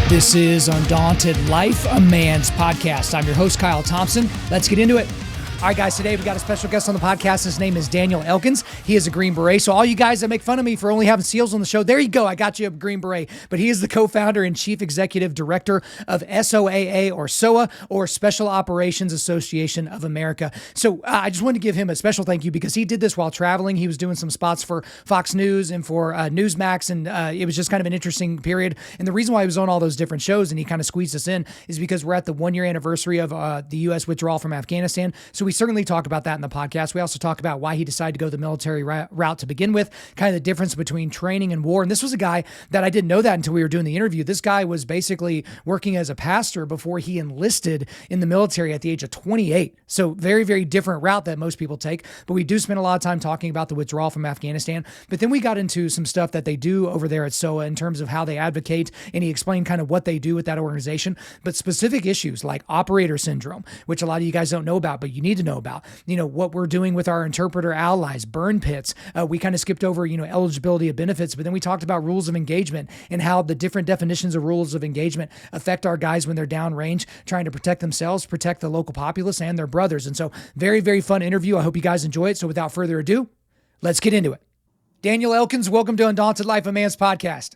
This is Undaunted.Life, a man's podcast. I'm your host, Kyle Thompson. Let's get into it. All right, guys, today we got a special guest on the podcast. His name is Daniel Elkins. He is a Green Beret. So all you guys that make fun of me for only having SEALs on the show, there you go. I got you a Green Beret. But he is the co-founder and chief executive director of SOAA, or SOA, or Special Operations Association of America. So I just wanted to give him a special thank you because he did this while traveling. He was doing some spots for Fox News and for Newsmax, and it was just kind of an interesting period. And the reason why he was on all those different shows and he kind of squeezed us in is because we're at the 1-year anniversary of the U.S. withdrawal from Afghanistan. So we certainly talk about that in the podcast. We also talk about why he decided to go the military route to begin with, kind of the difference between training and war. And this was a guy that I didn't know that until we were doing the interview. This guy was basically working as a pastor before he enlisted in the military at the age of 28. So very, very different route that most people take. But we do spend a lot of time talking about the withdrawal from Afghanistan. But then we got into some stuff that they do over there at SOA in terms of how they advocate. And he explained kind of what they do with that organization, but specific issues like operator syndrome, which a lot of you guys don't know about, but you need to know about. You know, what we're doing with our interpreter allies, burn pits. We kind of skipped over, eligibility of benefits, but then we talked about rules of engagement and how the different definitions of rules of engagement affect our guys when they're downrange, trying to protect themselves, protect the local populace and their brothers. And so very, very fun interview. I hope you guys enjoy it. So without further ado, let's get into it. Daniel Elkins, welcome to Undaunted.Life, a man's podcast.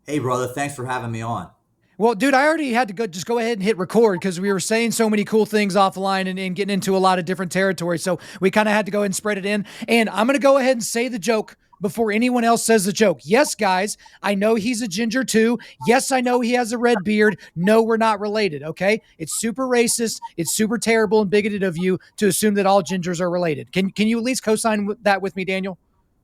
Hey, brother. Thanks for having me on. Well, dude, I already had to just go ahead and hit record because we were saying so many cool things offline and getting into a lot of different territory. So we kind of had to go ahead and spread it in. And I'm going to go ahead and say the joke before anyone else says the joke. Yes, guys, I know he's a ginger too. Yes, I know he has a red beard. No, we're not related, okay? It's super racist. It's super terrible and bigoted of you to assume that all gingers are related. Can you at least co-sign that with me, Daniel?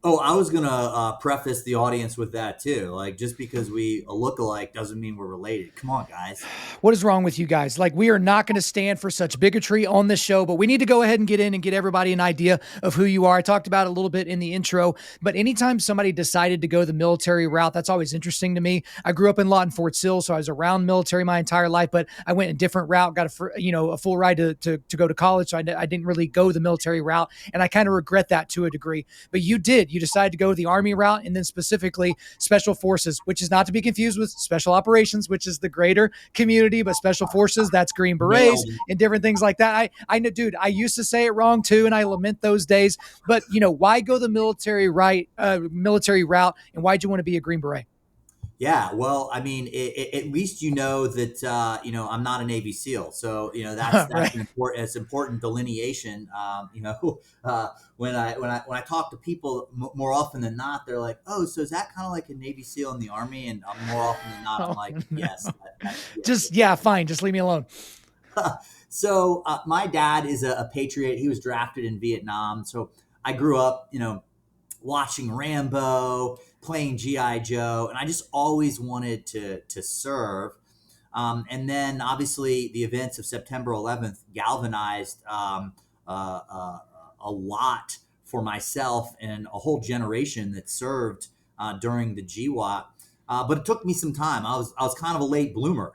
Oh, I was going to preface the audience with that too. Like, just because we look alike doesn't mean we're related. Come on, guys. What is wrong with you guys? Like, we are not going to stand for such bigotry on this show, but we need to go ahead and get in and get everybody an idea of who you are. I talked about it a little bit in the intro, but anytime somebody decided to go the military route, that's always interesting to me. I grew up in Lawton, Fort Sill, so I was around military my entire life, but I went a different route, got a full ride to go to college, so I didn't really go the military route, and I kind of regret that to a degree. But you did. You decided to go the Army route, and then specifically Special Forces, which is not to be confused with Special Operations, which is the greater community, but Special Forces, that's Green Berets and different things like that. I know, dude, I used to say it wrong too, and I lament those days, but why go the military route, and why'd you want to be a Green Beret? Yeah, well, I mean, at least that I'm not a Navy SEAL, so that's Right. an important delineation. When I talk to people more often than not, they're like, "Oh, so is that kind of like a Navy SEAL in the Army?" And more often than not, I'm like, "Yes." Fine, just leave me alone. So my dad is a patriot. He was drafted in Vietnam, so I grew up, watching Rambo, playing G.I. Joe, and I just always wanted to serve. And then obviously the events of September 11th galvanized a lot for myself and a whole generation that served during the GWAT. But it took me some time. I was kind of a late bloomer.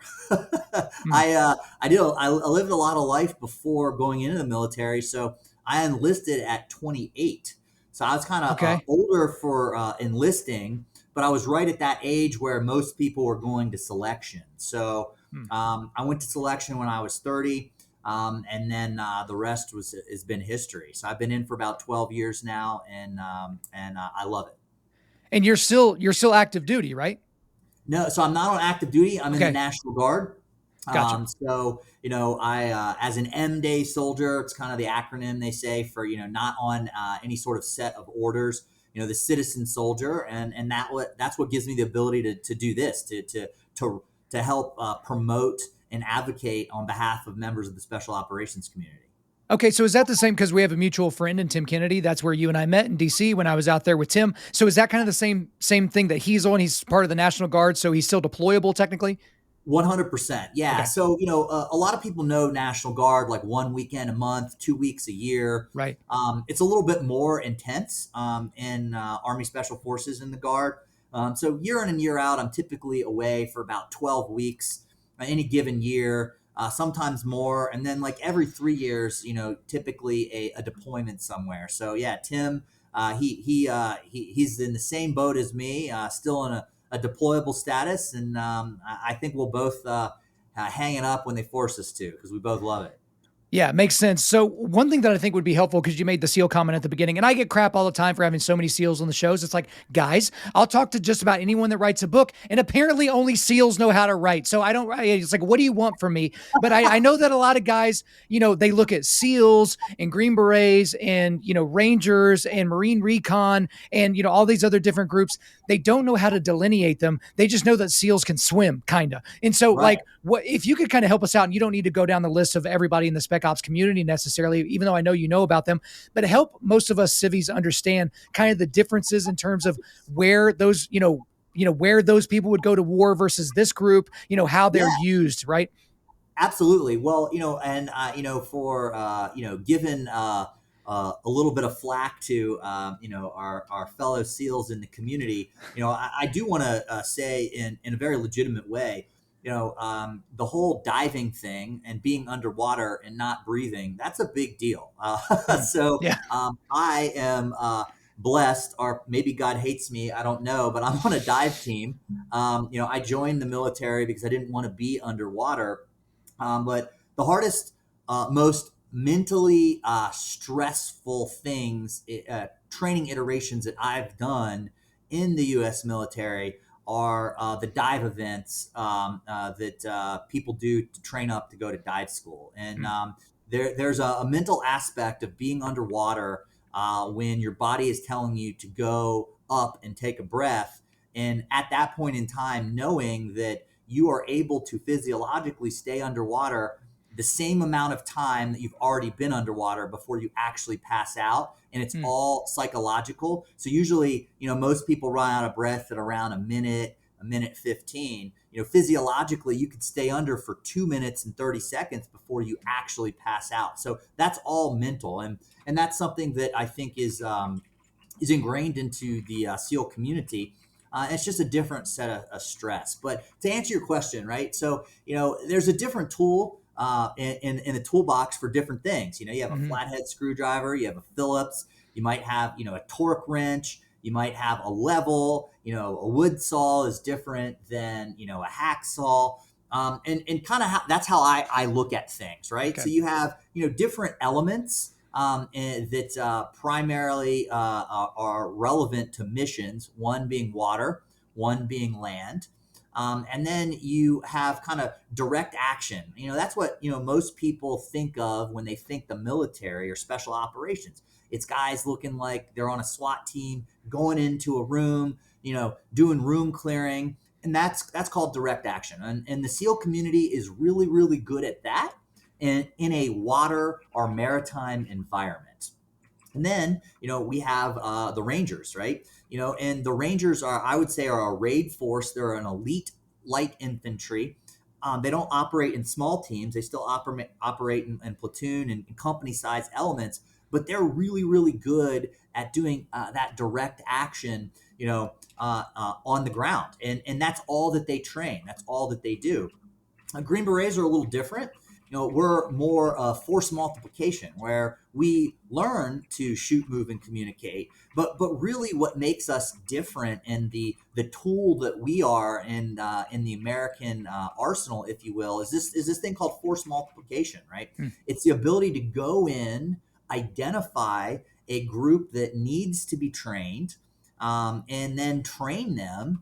I lived a lot of life before going into the military, so I enlisted at 28. So I was kind of older for enlisting, but I was right at that age where most people were going to selection. So I went to selection when I was 30, and then the rest has been history. So I've been in for about 12 years now, and I love it. And you're still active duty, right? No, so I'm not on active duty. I'm in the National Guard. Gotcha. I, as an M-Day soldier, it's kind of the acronym they say for, not on any sort of set of orders, the citizen soldier. And that's what gives me the ability to do this, to help promote and advocate on behalf of members of the special operations community. Okay, so is that the same? Because we have a mutual friend in Tim Kennedy. That's where you and I met in DC when I was out there with Tim. So is that kind of the same thing that he's on? He's part of the National Guard, so he's still deployable technically? 100%. Yeah. Okay. So, a lot of people know National Guard, like 1 weekend a month, 2 weeks a year. Right. It's a little bit more intense in Army Special Forces in the Guard. So year in and year out, I'm typically away for about 12 weeks any given year, sometimes more. And then like every 3 years, typically a deployment somewhere. So yeah, Tim, he's in the same boat as me, still in a deployable status. And I think we'll both hang it up when they force us to, because we both love it. Yeah, it makes sense. So one thing that I think would be helpful, because you made the SEAL comment at the beginning, and I get crap all the time for having so many SEALs on the shows. It's like, guys, I'll talk to just about anyone that writes a book, and apparently only SEALs know how to write. So it's like, what do you want from me? But I know that a lot of guys, they look at SEALs and Green Berets and, Rangers and Marine Recon and, all these other different groups. They don't know how to delineate them. They just know that SEALs can swim, kind of. And so Right. what if you could kind of help us out, and you don't need to go down the list of everybody in the Spec Ops community necessarily, even though I know you know about them, but help most of us civvies understand kind of the differences in terms of where those, where those people would go to war versus this group, how they're used, right? Absolutely. Well, and for given a little bit of flack to our fellow SEALs in the community, I do want to say in a very legitimate way, the whole diving thing and being underwater and not breathing, that's a big deal. So Yeah. I am blessed, or maybe God hates me, I don't know, but I'm on a dive team. I joined the military because I didn't want to be underwater. But the hardest, most mentally stressful things, training iterations that I've done in the U.S. military are the dive events that people do to train up to go to dive school. And there's a mental aspect of being underwater when your body is telling you to go up and take a breath. And at that point in time, knowing that you are able to physiologically stay underwater the same amount of time that you've already been underwater before you actually pass out. And it's all psychological. So usually, most people run out of breath at around a minute 15. Physiologically, you could stay under for 2 minutes and 30 seconds before you actually pass out. So that's all mental. And that's something that I think is ingrained into the SEAL community. It's just a different set of stress. But to answer your question, right? So, there's a different tool in the toolbox for different things. You have a flathead screwdriver, you have a Phillips, you might have, a torque wrench, you might have a level, a wood saw is different than, a hacksaw. And kind of that's how I look at things, right? Okay. So you have, different elements that primarily are relevant to missions, one being water, one being land. And then you have kind of direct action. That's what, most people think of when they think the military or special operations. It's guys looking like they're on a SWAT team, going into a room, doing room clearing. And that's called direct action. And the SEAL community is really, really good at that in a water or maritime environment. And then, we have the Rangers, right? And the Rangers I would say, are a raid force. They're an elite light infantry. They don't operate in small teams. They still operate in platoon and company-sized elements, but they're really, really good at doing that direct action, on the ground. And that's all that they train. That's all that they do. Green Berets are a little different. We're more force multiplication, where we learn to shoot, move, and communicate. But really, what makes us different, and the tool that we are in the American arsenal, if you will, is this thing called force multiplication, right? It's the ability to go in, identify a group that needs to be trained, and then train them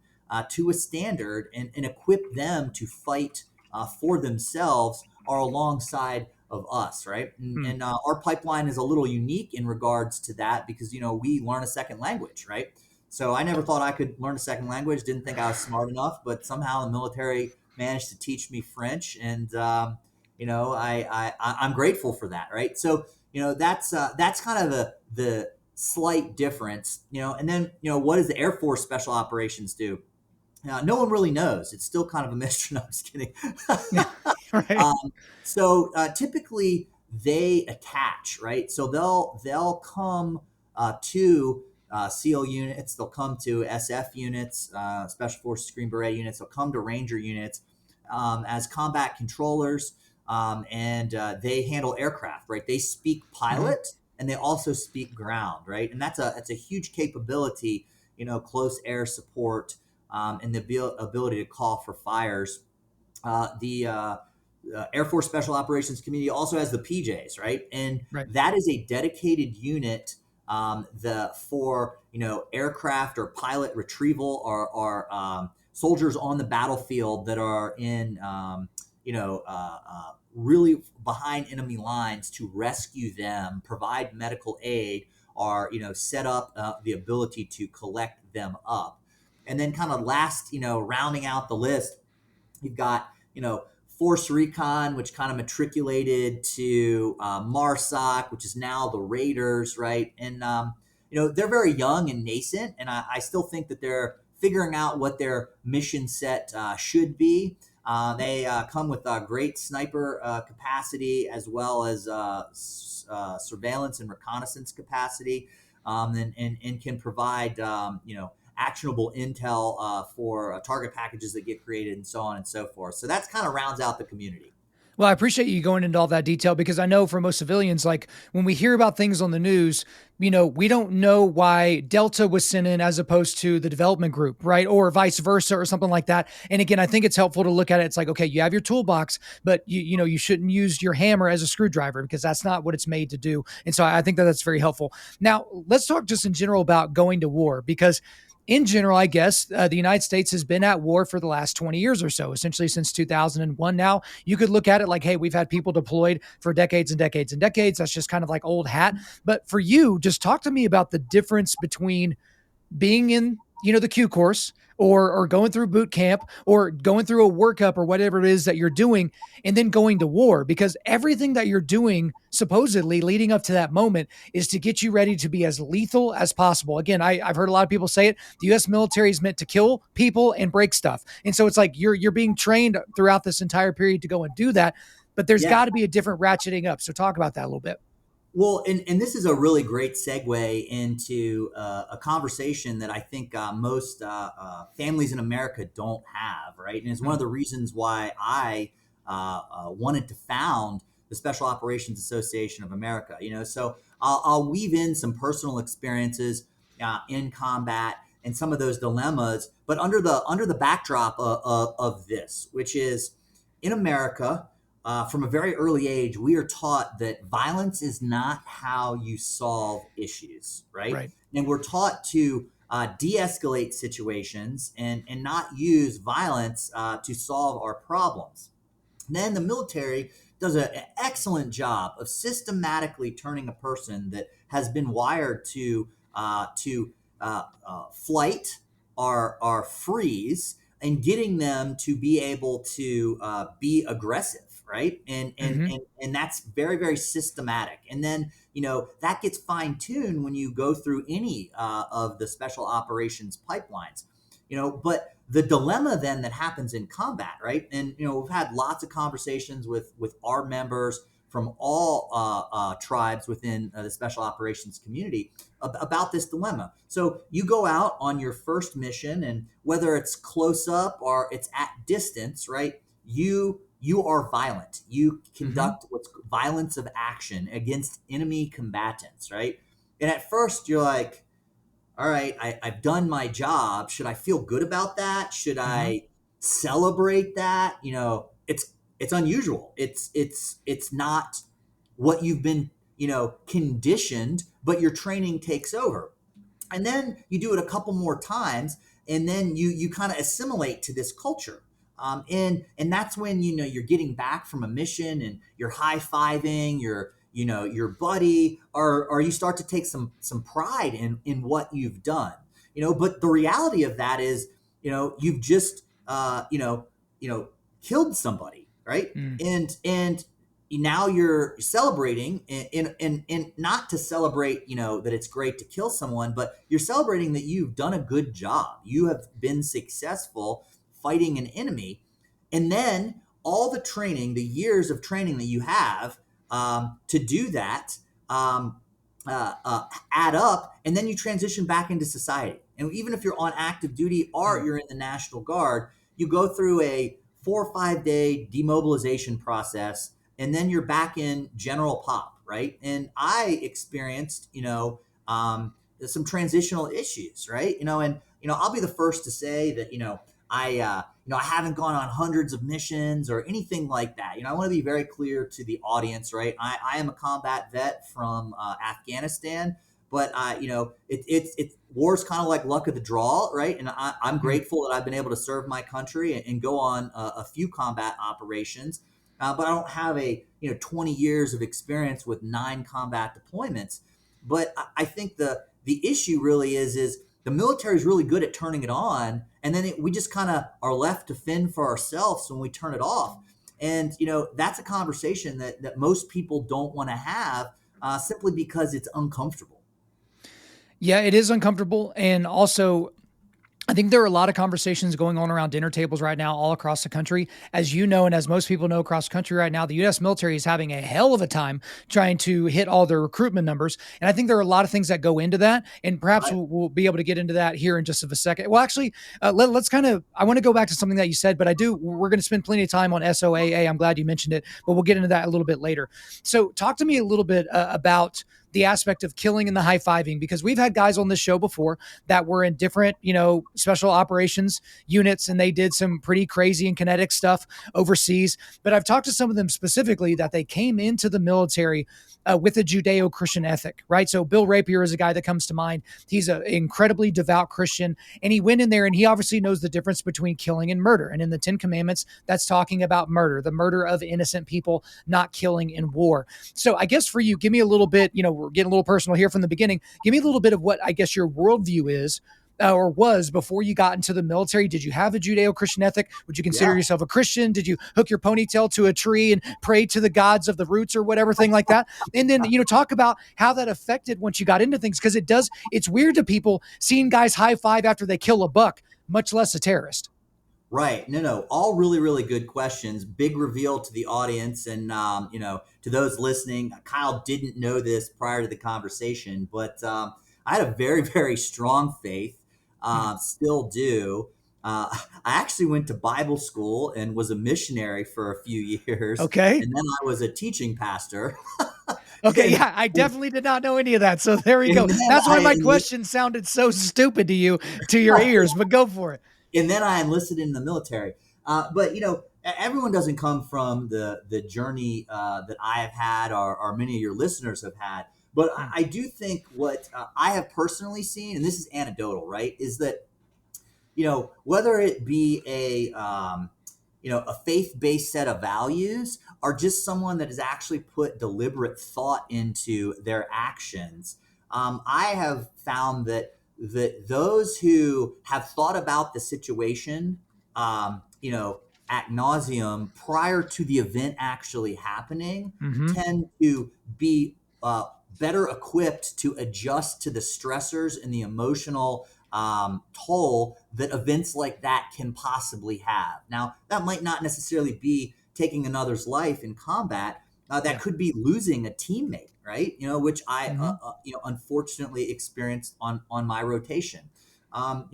to a standard, and equip them to fight for themselves or alongside of us, right? And our pipeline is a little unique in regards to that, because we learn a second language, right? So I never thought I could learn a second language. Didn't think I was smart enough, but somehow the military managed to teach me French, and I'm grateful for that, right? So that's kind of the slight difference, and then what does the Air Force Special Operations do? No one really knows. It's still kind of a mystery. No, I'm just kidding. Right. So typically they attach, right? So they'll come to SEAL units. They'll come to SF units, Special Forces Green Beret units. They'll come to Ranger units as combat controllers, and they handle aircraft, right? They speak pilot and they also speak ground, right? And that's a huge capability, close air support, and the ability to call for fires. The Air Force Special Operations Community also has the PJs, right? And Right. that is a dedicated unit for aircraft or pilot retrieval, or soldiers on the battlefield that are in really behind enemy lines to rescue them, provide medical aid, or set up the ability to collect them up. And then kind of last, rounding out the list, you've got Force Recon, which kind of matriculated to MARSOC, which is now the Raiders, right? And they're very young and nascent, and I still think that they're figuring out what their mission set should be. They come with great sniper capacity, as well as surveillance and reconnaissance capacity, and can provide actionable intel for target packages that get created, and so on and so forth. So that's kind of rounds out the community. Well, I appreciate you going into all that detail, because I know for most civilians, like when we hear about things on the news, we don't know why Delta was sent in as opposed to the development group, right? Or vice versa, or something like that. And again, I think it's helpful to look at it. It's like, okay, you have your toolbox, but you shouldn't use your hammer as a screwdriver, because that's not what it's made to do. And so I think that that's very helpful. Now, let's talk just in general about going to war, because in general, I guess the United States has been at war for the last 20 years or so, essentially since 2001. Now, you could look at it like, hey, we've had people deployed for decades and decades and decades. That's just kind of like old hat. But for you, just talk to me about the difference between being in, the Q course, or going through boot camp, or going through a workup, or whatever it is that you're doing, and then going to war, because everything that you're doing supposedly leading up to that moment is to get you ready to be as lethal as possible. Again, I've heard a lot of people say it. The U.S. military is meant to kill people and break stuff. And so it's like you're being trained throughout this entire period to go and do that, but there's got to be a different ratcheting up. So talk about that a little bit. Well, and this is a really great segue into a conversation that I think most families in America don't have, right? And it's one of the reasons why I wanted to found the Special Operations Association of America. So I'll weave in some personal experiences in combat and some of those dilemmas, but under the backdrop of this, which is in America. From a very early age, we are taught that violence is not how you solve issues, right? And we're taught to de-escalate situations and not use violence to solve our problems. Then the military does an excellent job of systematically turning a person that has been wired to flight or freeze, and getting them to be able to be aggressive. Right. And that's very, very systematic. And then, that gets fine tuned when you go through any of the special operations pipelines, but the dilemma then that happens in combat. Right. And, we've had lots of conversations with our members from all tribes within the special operations community about this dilemma. So you go out on your first mission, and whether it's close up or it's at distance, right, you are violent. You conduct what's violence of action against enemy combatants, right? And at first you're like, all right, I've done my job. Should I feel good about that? Should I celebrate that? It's unusual. It's not what you've been, conditioned, but your training takes over. And then you do it a couple more times, and then you kind of assimilate to this culture. And that's when you're getting back from a mission and you're high-fiving your buddy, or you start to take some pride in what you've done. But the reality of that is, you've just killed somebody, right? And now you're celebrating, and not to celebrate that it's great to kill someone, but you're celebrating that you've done a good job. You have been successful fighting an enemy. And then all the training, the years of training that you have to do that, add up, and then you transition back into society. And even if you're on active duty or you're in the National Guard, you go through a 4 or 5 day demobilization process, and then you're back in general pop, right? And I experienced, some transitional issues, right? And I'll be the first to say that, I haven't gone on hundreds of missions or anything like that. I want to be very clear to the audience, right? I am a combat vet from Afghanistan, but it's war's kind of like luck of the draw, right? And I'm grateful that I've been able to serve my country and go on a few combat operations, but I don't have a 20 years of experience with 9 combat deployments. But I think the issue really is the military is really good at turning it on, and then we just kind of are left to fend for ourselves when we turn it off. And that's a conversation that most people don't want to have, simply because it's uncomfortable. Yeah, it is uncomfortable. And also, I think there are a lot of conversations going on around dinner tables right now all across the country. As you know, and as most people know across the country right now, the U.S. military is having a hell of a time trying to hit all their recruitment numbers. And I think there are a lot of things that go into that. And perhaps Right. we'll be able to get into that here in just a second. Well, actually, let's kind of, I want to go back to something that you said, but we're going to spend plenty of time on SOAA. I'm glad you mentioned it, but we'll get into that a little bit later. So talk to me a little bit about the aspect of killing and the high-fiving, because we've had guys on this show before that were in different, special operations units, and they did some pretty crazy and kinetic stuff overseas. But I've talked to some of them specifically that they came into the military with a Judeo-Christian ethic, right? So Bill Rapier is a guy that comes to mind. He's an incredibly devout Christian, and he went in there and he obviously knows the difference between killing and murder. And in the 10 Commandments, that's talking about murder, the murder of innocent people, not killing in war. So I guess for you, give me a little bit, we're getting a little personal here from the beginning. Give me a little bit of what I guess your worldview is, or was, before you got into the military. Did you have a Judeo-Christian ethic? Would you consider Yeah. yourself a Christian? Did you hook your ponytail to a tree and pray to the gods of the roots or whatever thing like that? And then, talk about how that affected once you got into things, because it's weird to people seeing guys high five after they kill a buck, much less a terrorist. Right. No. All really, really good questions. Big reveal to the audience, and to those listening. Kyle didn't know this prior to the conversation, but I had a very, very strong faith. Still do. I actually went to Bible school and was a missionary for a few years, Okay. and then I was a teaching pastor. Okay, and, yeah, I definitely did not know any of that. So there we and go. then That's why I my question sounded so stupid to your ears, but go for it. and then I enlisted in the military. But everyone doesn't come from the journey that I have had, or many of your listeners have had. But I do think what I have personally seen, and this is anecdotal, right, is that whether it be a faith-based set of values, or just someone that has actually put deliberate thought into their actions, I have found that those who have thought about the situation, ad nauseum prior to the event actually happening, Mm-hmm. tend to be better equipped to adjust to the stressors and the emotional toll that events like that can possibly have. Now, that might not necessarily be taking another's life in combat. That Yeah. could be losing a teammate, right? Which I, Mm-hmm. unfortunately experienced on my rotation. And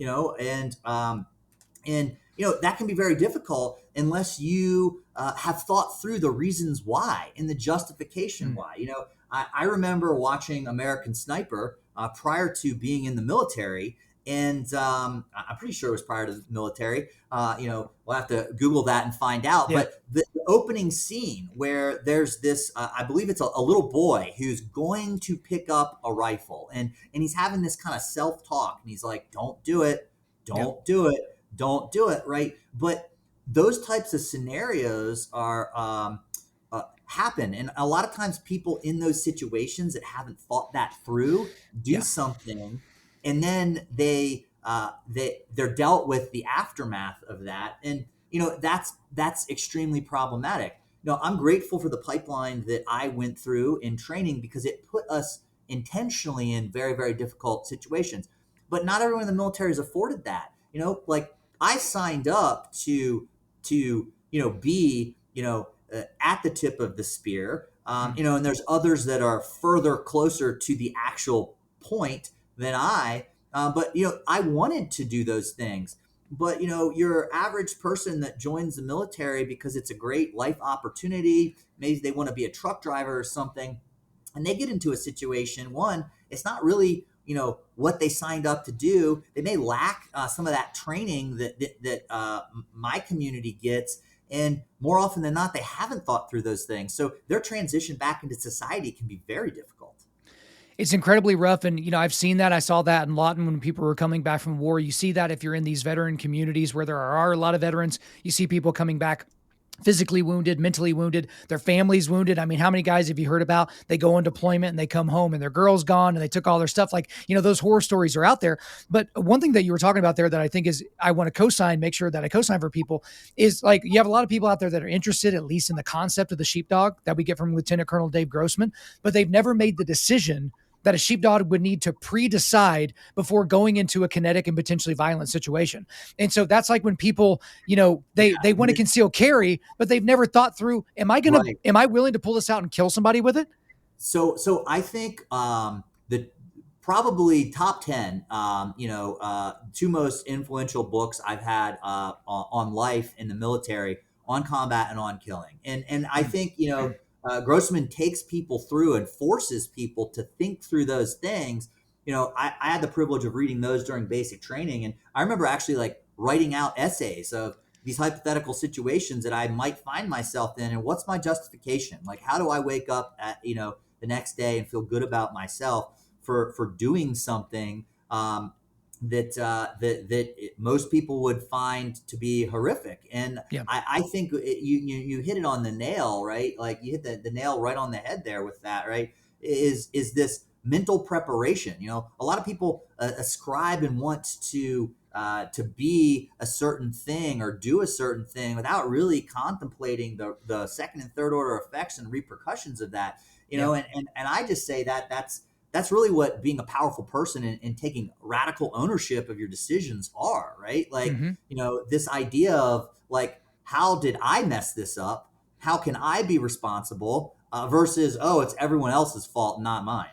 that can be very difficult unless you have thought through the reasons why and the justification why. I remember watching American Sniper prior to being in the military, and I'm pretty sure it was prior to the military. We'll have to Google that and find out. Yeah. But the opening scene where there's this, I believe it's a little boy who's going to pick up a rifle, and he's having this kind of self-talk, and he's like, "Don't do it, Yeah. don't do it, don't do it," right? But those types of scenarios are happen, and a lot of times people in those situations that haven't thought that through do Yeah. something, and then they're dealt with the aftermath of that, and that's extremely problematic. I'm grateful for the pipeline that I went through in training, because it put us intentionally in very, very difficult situations. But not everyone in the military is afforded that. Like, I signed up to be at the tip of the spear. And there's others that are further closer to the actual point than I. But I wanted to do those things. But your average person that joins the military because it's a great life opportunity, maybe they want to be a truck driver or something, and they get into a situation, one, it's not really what they signed up to do. They may lack some of that training that my community gets, and more often than not, they haven't thought through those things. So their transition back into society can be very difficult. It's incredibly rough. And, I've seen that. I saw that in Lawton when people were coming back from war. You see that if you're in these veteran communities where there are a lot of veterans, you see people coming back physically wounded, mentally wounded, their families wounded. I mean, how many guys have you heard about? They go on deployment and they come home and their girl's gone and they took all their stuff. Like, those horror stories are out there. But one thing that you were talking about there that I think is, I want to co-sign, make sure that I co-sign for people is, like, you have a lot of people out there that are interested, at least in the concept of the sheepdog that we get from Lieutenant Colonel Dave Grossman, but they've never made the decision that a sheepdog would need to pre-decide before going into a kinetic and potentially violent situation. And so that's like when people, they want to conceal carry, but they've never thought through, am I willing to pull this out and kill somebody with it? So I think the probably top 10, two most influential books I've had on life in the military, on combat and on killing. And I think, Grossman takes people through and forces people to think through those things. I had the privilege of reading those during basic training. And I remember actually like writing out essays of these hypothetical situations that I might find myself in. And what's my justification? Like, how do I wake up at, the next day and feel good about myself for doing something that most people would find to be horrific. And yeah. I think you hit it on the nail, right? Like you hit the nail right on the head there with that, right? Is this mental preparation? A lot of people ascribe and want to be a certain thing or do a certain thing without really contemplating the second and third order effects and repercussions of that. And I just say that's really what being a powerful person and taking radical ownership of your decisions are, right? Like, this idea of like, how did I mess this up? How can I be responsible versus, it's everyone else's fault, not mine.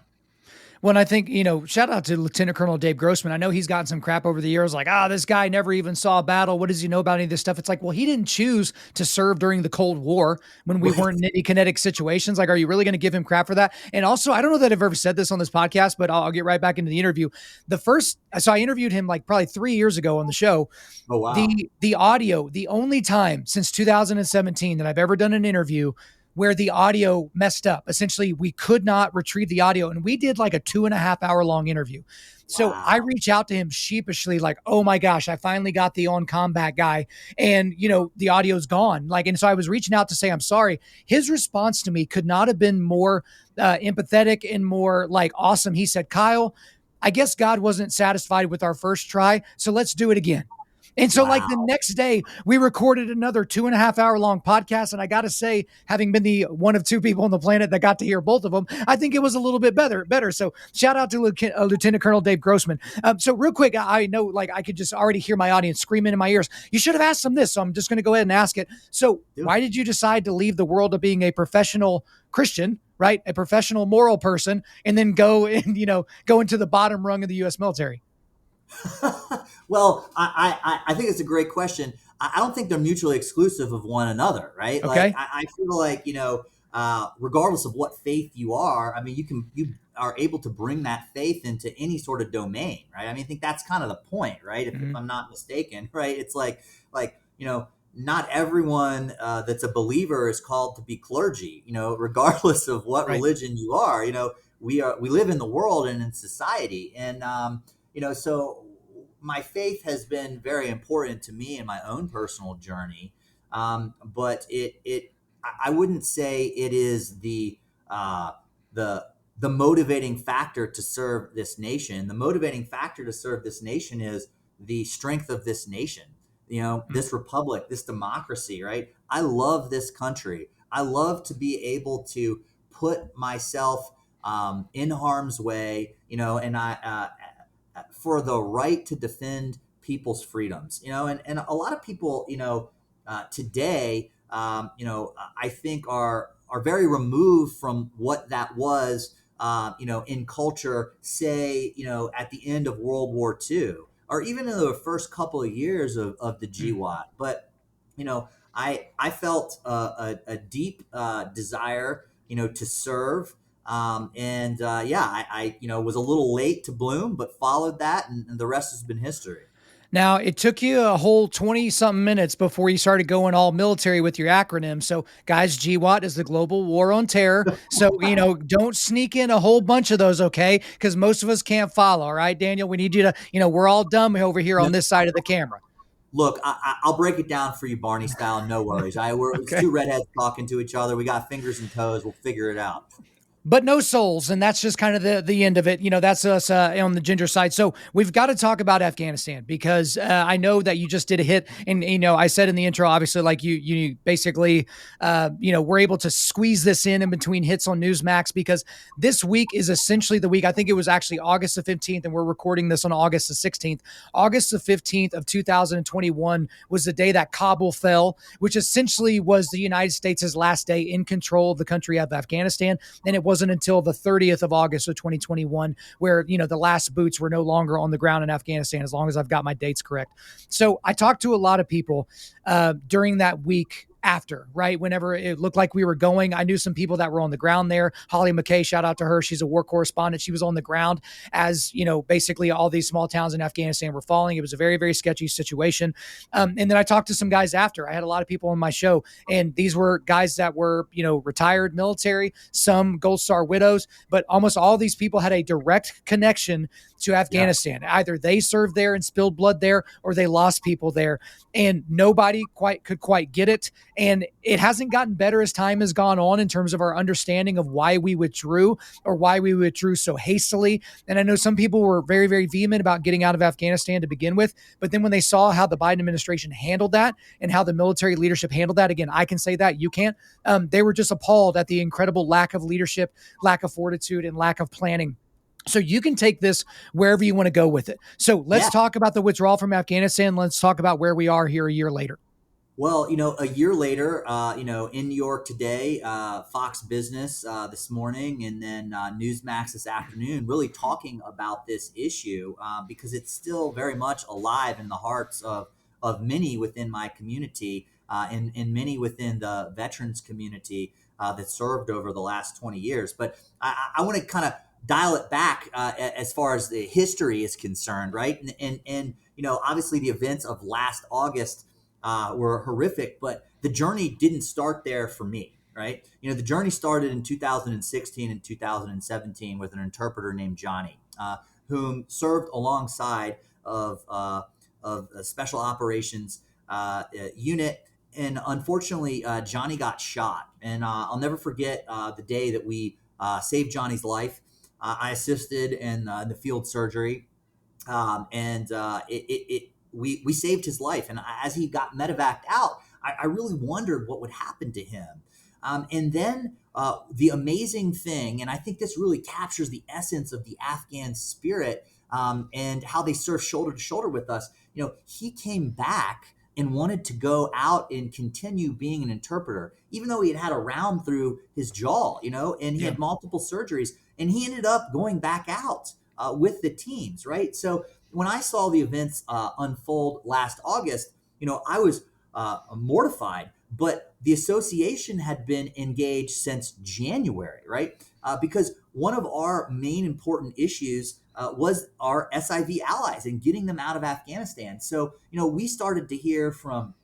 When I think, shout out to Lieutenant Colonel Dave Grossman. I know he's gotten some crap over the years, like, this guy never even saw a battle. What does he know about any of this stuff? It's like, well, he didn't choose to serve during the Cold War when we weren't in any kinetic situations. Like, are you really going to give him crap for that? And also, I don't know that I've ever said this on this podcast, but I'll get right back into the interview. So I interviewed him like probably 3 years ago on the show. Oh, wow. The audio, the only time since 2017 that I've ever done an interview where the audio messed up. Essentially, we could not retrieve the audio. And we did like a 2.5 hour long interview. So wow. I reach out to him sheepishly, like, oh my gosh, I finally got the on combat guy. And, the audio's gone. And so I was reaching out to say, I'm sorry. His response to me could not have been more empathetic and more like awesome. He said, Kyle, I guess God wasn't satisfied with our first try. So let's do it again. And so like the next day we recorded another 2.5 hour long podcast. And I got to say, having been the one of two people on the planet that got to hear both of them, I think it was a little bit better. So shout out to Lieutenant Colonel Dave Grossman. So real quick, I know like I could just already hear my audience screaming in my ears. You should have asked them this. So I'm just going to go ahead and ask it. So why did you decide to leave the world of being a professional Christian, right? A professional moral person, and then go into the bottom rung of the U.S. military? Well, I think it's a great question. I don't think they're mutually exclusive of one another, right? Okay. Like I feel like, regardless of what faith you are, I mean, you are able to bring that faith into any sort of domain, right? I mean, I think that's kind of the point, right? If I'm not mistaken, right? It's like, not everyone that's a believer is called to be clergy, regardless of what religion you are. We live in the world and in society, and so my faith has been very important to me in my own personal journey. But I wouldn't say it is the motivating factor to serve this nation. The motivating factor to serve this nation is the strength of this nation, this republic, this democracy, right? I love this country. I love to be able to put myself in harm's way, and I for the right to defend people's freedoms, and a lot of people, today I think are very removed from what that was, in culture, say, at the end of World War II, or even in the first couple of years of the GWAT. But, I felt a deep desire, to serve. I was a little late to bloom, but followed that, and the rest has been history. Now, it took you a whole 20 something minutes before you started going all military with your acronym. So, guys, GWAT is the Global War on Terror. So, don't sneak in a whole bunch of those, okay? Because most of us can't follow. All right, Daniel, we need you to, we're all dumb over here on this side of the camera. Look, I'll break it down for you, Barney style. No worries. It's Okay. two redheads talking to each other. We got fingers and toes. We'll figure it out. But no souls, and that's just kind of the end of it. That's us on the ginger side. So we've got to talk about Afghanistan, because I know that you just did a hit, and I said in the intro, obviously, like you basically were able to squeeze this in between hits on Newsmax, because this week is essentially the week. I think it was actually August the 15th, and we're recording this on August the 16th. August the 15th of 2021 was the day that Kabul fell, which essentially was the United States' last day in control of the country of Afghanistan, and it wasn't until the 30th of August of 2021 where, the last boots were no longer on the ground in Afghanistan, as long as I've got my dates correct. So I talked to a lot of people during that week after, right? Whenever it looked like we were going, I knew some people that were on the ground there. Holly McKay, shout out to her. She's a war correspondent. She was on the ground as, basically all these small towns in Afghanistan were falling. It was a very, very sketchy situation. And then I talked to some guys after. I had a lot of people on my show, and these were guys that were, retired military, some Gold Star widows, but almost all these people had a direct connection to Afghanistan. Yeah. Either they served there and spilled blood there, or they lost people there, and nobody could quite get it. And it hasn't gotten better as time has gone on in terms of our understanding of why we withdrew, or why we withdrew so hastily. And I know some people were very, very vehement about getting out of Afghanistan to begin with, but then when they saw how the Biden administration handled that and how the military leadership handled that, again, I can say that, you can't, they were just appalled at the incredible lack of leadership, lack of fortitude, and lack of planning. So you can take this wherever you want to go with it. So let's talk about the withdrawal from Afghanistan. Let's talk about where we are here a year later. Well, a year later, in New York today, Fox Business this morning, and then Newsmax this afternoon, really talking about this issue because it's still very much alive in the hearts of many within my community and many within the veterans community that served over the last 20 years. But I want to kind of dial it back as far as the history is concerned, right? And obviously the events of last August were horrific, but the journey didn't start there for me, right? The journey started in 2016 and 2017 with an interpreter named Johnny, whom served alongside of a special operations unit. And unfortunately, Johnny got shot. And I'll never forget the day that we saved Johnny's life. I assisted in the field surgery, and we saved his life. And as he got medevaced out, I really wondered what would happen to him. And then the amazing thing, and I think this really captures the essence of the Afghan spirit and how they serve shoulder to shoulder with us. He came back and wanted to go out and continue being an interpreter, even though he had a round through his jaw, and he had multiple surgeries, and he ended up going back out with the teams, right? So when I saw the events unfold last August, I was mortified, but the association had been engaged since January, right? Because one of our main important issues was our SIV allies and getting them out of Afghanistan. So, we started to hear from,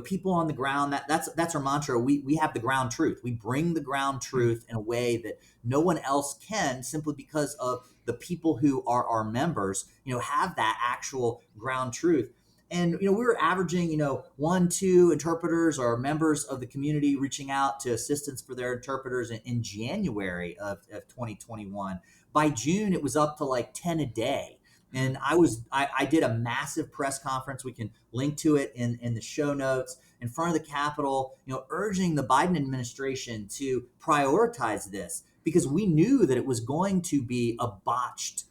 people on the ground. That's our mantra. We have the ground truth. We bring the ground truth in a way that no one else can, simply because of the people who are our members, have that actual ground truth. And, we were averaging, 1-2 interpreters or members of the community reaching out to assistance for their interpreters in January of 2021. By June, it was up to like 10 a day. And I did a massive press conference. We can link to it in the show notes, in front of the Capitol, urging the Biden administration to prioritize this, because we knew that it was going to be a botched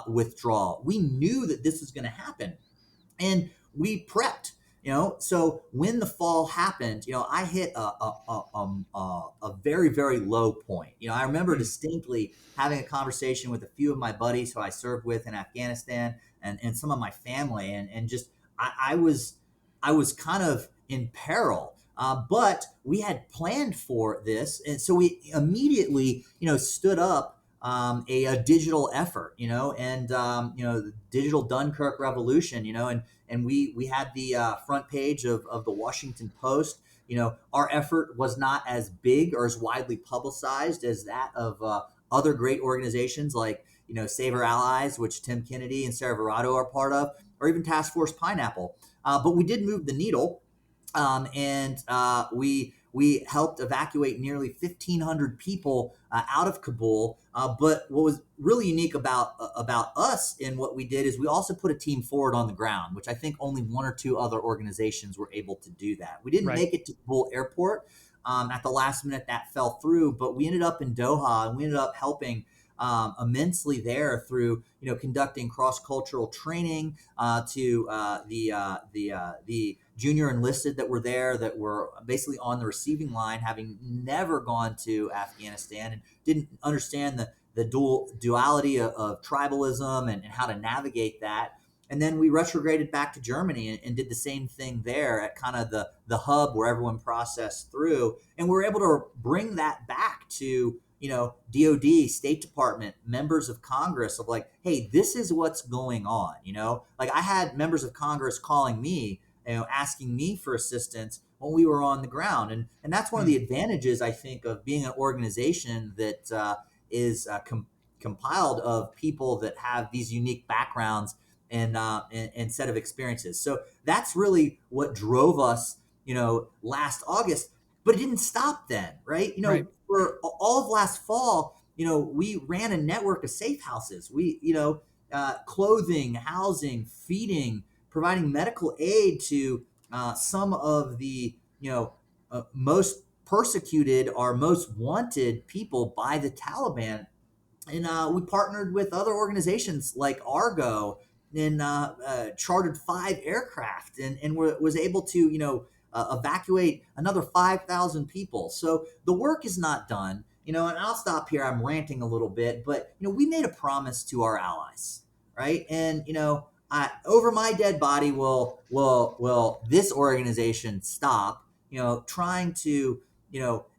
withdrawal. We knew that this was going to happen. And we prepped. So when the fall happened, I hit a very, very low point. I remember distinctly having a conversation with a few of my buddies who I served with in Afghanistan, and some of my family, and just I was kind of in peril. But we had planned for this, and so we immediately, stood up a digital effort, and the digital Dunkirk revolution, and we had the front page of the Washington Post. Our effort was not as big or as widely publicized as that of other great organizations like Save Our Allies, which Tim Kennedy and Sarah Verado are part of, or even Task Force Pineapple. But we did move the needle, and we helped evacuate nearly 1,500 people out of Kabul. But what was really unique about us in what we did is we also put a team forward on the ground, which I think only one or two other organizations were able to do that. We didn't make it to Kabul airport at the last minute. That fell through, but we ended up in Doha, and we ended up helping immensely there through conducting cross-cultural training to the junior enlisted that were there, that were basically on the receiving line, having never gone to Afghanistan and didn't understand the duality of tribalism and how to navigate that. And then we retrograded back to Germany and did the same thing there at kind of the hub where everyone processed through. And we were able to bring that back to DOD, State Department, members of Congress, of like, hey, this is what's going on. Like I had members of Congress calling me, asking me for assistance when we were on the ground. And that's one of the advantages, I think, of being an organization that is compiled of people that have these unique backgrounds and set of experiences. So that's really what drove us, last August. But it didn't stop then, right? For all of last fall, we ran a network of safe houses. We, clothing, housing, feeding, providing medical aid to some of the, most persecuted or most wanted people by the Taliban. And we partnered with other organizations like Argo and chartered 5 aircraft and was able to, evacuate another 5,000 people. So the work is not done, and I'll stop here. I'm ranting a little bit, but, we made a promise to our allies, right? And, over my dead body will this organization stop, trying to,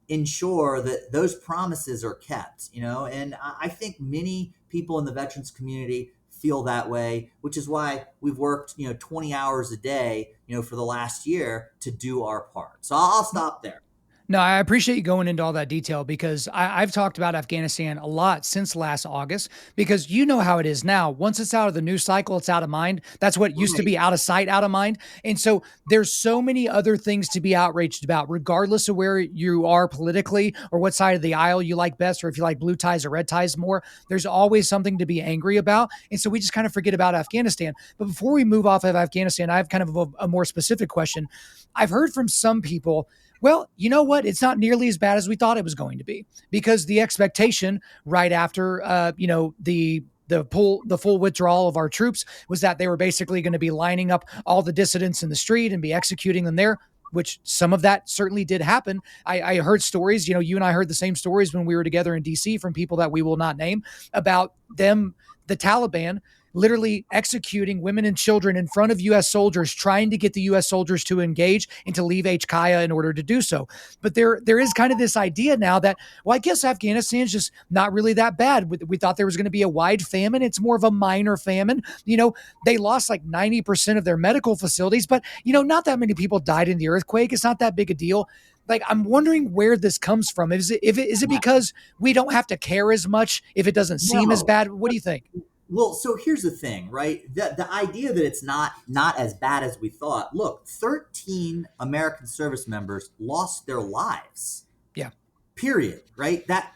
ensure that those promises are kept, and I think many people in the veterans community feel that way, which is why we've worked, 20 hours a day, for the last year to do our part. So I'll stop there. No, I appreciate you going into all that detail because I've talked about Afghanistan a lot since last August because you know how it is now. Once it's out of the news cycle, it's out of mind. That's what used to be out of sight, out of mind. And so there's so many other things to be outraged about, regardless of where you are politically or what side of the aisle you like best, or if you like blue ties or red ties more. There's always something to be angry about. And so we just kind of forget about Afghanistan. But before we move off of Afghanistan, I have kind of a more specific question. I've heard from some people, well, you know what? It's not nearly as bad as we thought it was going to be because the expectation right after, the full withdrawal of our troops was that they were basically going to be lining up all the dissidents in the street and be executing them there, which some of that certainly did happen. I heard stories, you and I heard the same stories when we were together in DC from people that we will not name about them, the Taliban, literally executing women and children in front of U.S. soldiers, trying to get the U.S. soldiers to engage and to leave HKIA in order to do so. But there is kind of this idea now that, well, I guess Afghanistan's just not really that bad. We thought there was going to be a wide famine. It's more of a minor famine. They lost like 90% of their medical facilities, but, not that many people died in the earthquake. It's not that big a deal. Like, I'm wondering where this comes from. Is it because we don't have to care as much if it doesn't seem as bad? What do you think? Well, so here's the thing, right? The idea that it's not as bad as we thought. Look, 13 American service members lost their lives. Yeah. Period. Right? That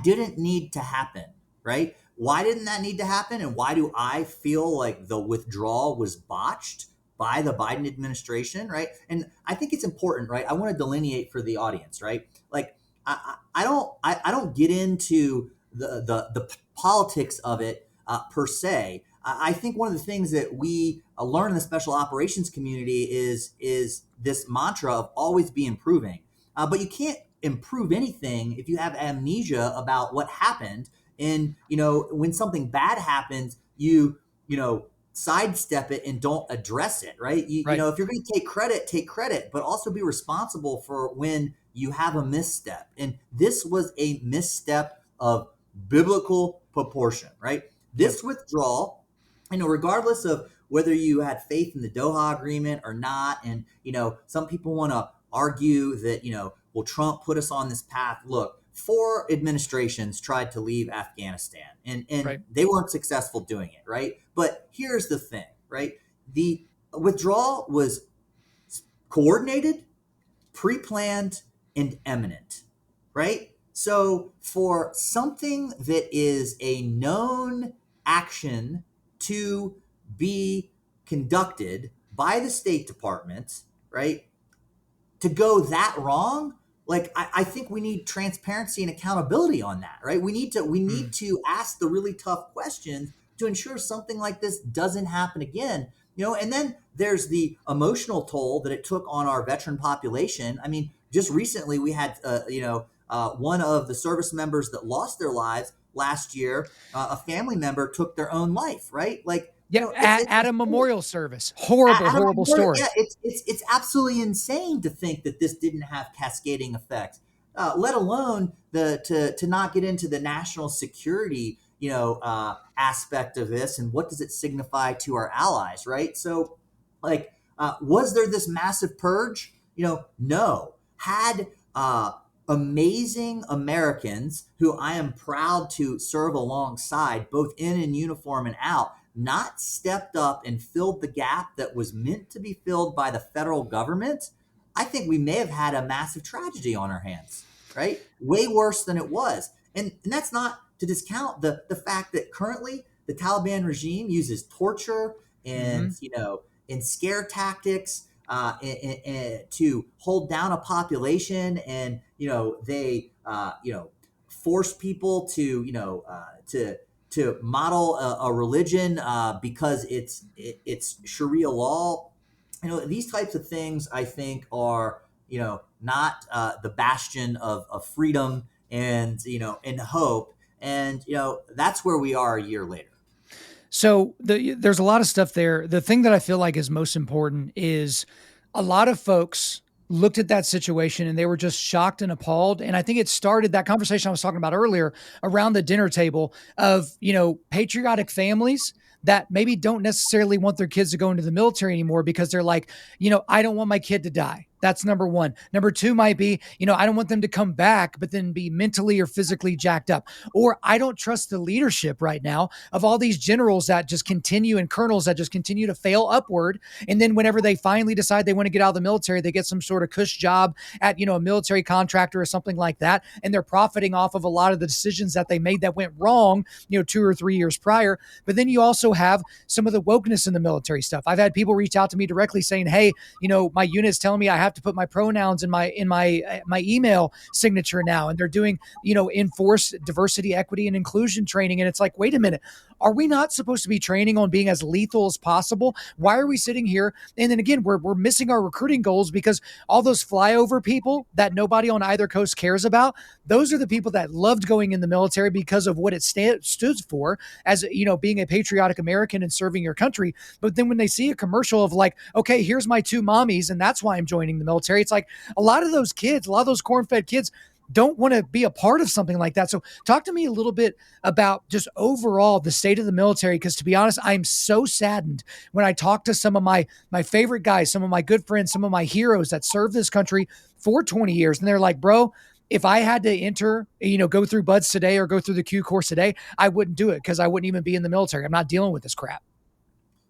didn't need to happen, right? Why didn't that need to happen? And why do I feel like the withdrawal was botched by the Biden administration, right? And I think it's important, right? I want to delineate for the audience, right? Like I don't get into the politics of it per se. I think one of the things that we learn in the special operations community is this mantra of always be improving. But you can't improve anything if you have amnesia about what happened. And when something bad happens, sidestep it and don't address it, right? Right. If you're going to take credit, but also be responsible for when you have a misstep. And this was a misstep of biblical proportion, right? Yep. This withdrawal, regardless of whether you had faith in the Doha Agreement or not, and some people want to argue that well, Trump put us on this path. Look, 4 administrations tried to leave Afghanistan, and Right. they weren't successful doing it, right? But here's the thing, right? The withdrawal was coordinated, pre-planned, and imminent, right? So for something that is a known action to be conducted by the State Department, right, to go that wrong, like I think we need transparency and accountability on that, right? We need to ask the really tough questions to ensure something like this doesn't happen again. And then there's the emotional toll that it took on our veteran population. I mean, just recently we had one of the service members that lost their lives last year. A family member took their own life, right? Like, Yeah, at a memorial service. Horrible story. Yeah, it's absolutely insane to think that this didn't have cascading effects. Let alone to not get into the national security aspect of this, and what does it signify to our allies, right? So, like, was there this massive purge? No. Had amazing Americans who I am proud to serve alongside, both in and uniform and out, not stepped up and filled the gap that was meant to be filled by the federal government, I think we may have had a massive tragedy on our hands, right? Way worse than it was. And that's not to discount the fact that currently the Taliban regime uses torture and, and scare tactics to hold down a population. And, they, force people to model a religion because it's Sharia law. These types of things I think are not the bastion of freedom and and hope, and that's where we are a year later. So there's a lot of stuff there. The thing that I feel like is most important is a lot of folks looked at that situation and they were just shocked and appalled. And I think it started that conversation I was talking about earlier around the dinner table of, patriotic families that maybe don't necessarily want their kids to go into the military anymore because they're like, I don't want my kid to die. That's number one. Number two might be, I don't want them to come back, but then be mentally or physically jacked up. Or I don't trust the leadership right now of all these generals that just continue and colonels that just continue to fail upward. And then whenever they finally decide they want to get out of the military, they get some sort of cush job at, a military contractor or something like that. And they're profiting off of a lot of the decisions that they made that went wrong, 2 or 3 years prior. But then you also have some of the wokeness in the military stuff. I've had people reach out to me directly saying, hey, my unit's telling me I have to put my pronouns in my email signature now, and they're doing enforced diversity, equity, and inclusion training. And it's like, wait a minute, are we not supposed to be training on being as lethal as possible? Why are we sitting here? And then again, we're missing our recruiting goals because all those flyover people that nobody on either coast cares about, those are the people that loved going in the military because of what it stood for as being a patriotic American and serving your country. But then when they see a commercial of like, okay, here's my 2 mommies and that's why I'm joining the military, it's like a lot of those corn-fed kids don't want to be a part of something like that. So talk to me a little bit about just overall the state of the military, because to be honest, I'm so saddened when I talk to some of my favorite guys, some of my good friends, some of my heroes that served this country for 20 years. And they're like, bro, if I had to enter, go through BUDS today or go through the Q course today, I wouldn't do it because I wouldn't even be in the military. I'm not dealing with this crap.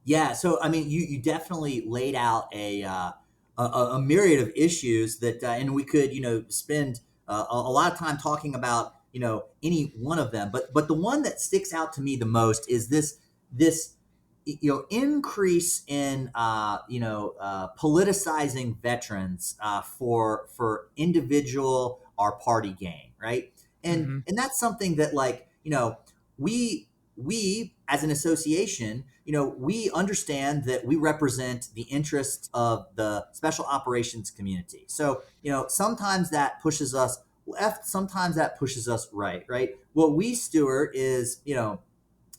Yeah. So, I mean, you definitely laid out a myriad of issues that, and we could, spend a lot of time talking about, any one of them. But the one that sticks out to me the most is this increase in, politicizing veterans for individual or party gain, right? And that's something that, like, we as an association, we understand that we represent the interests of the special operations community. So, sometimes that pushes us left, sometimes that pushes us right? What we steward is,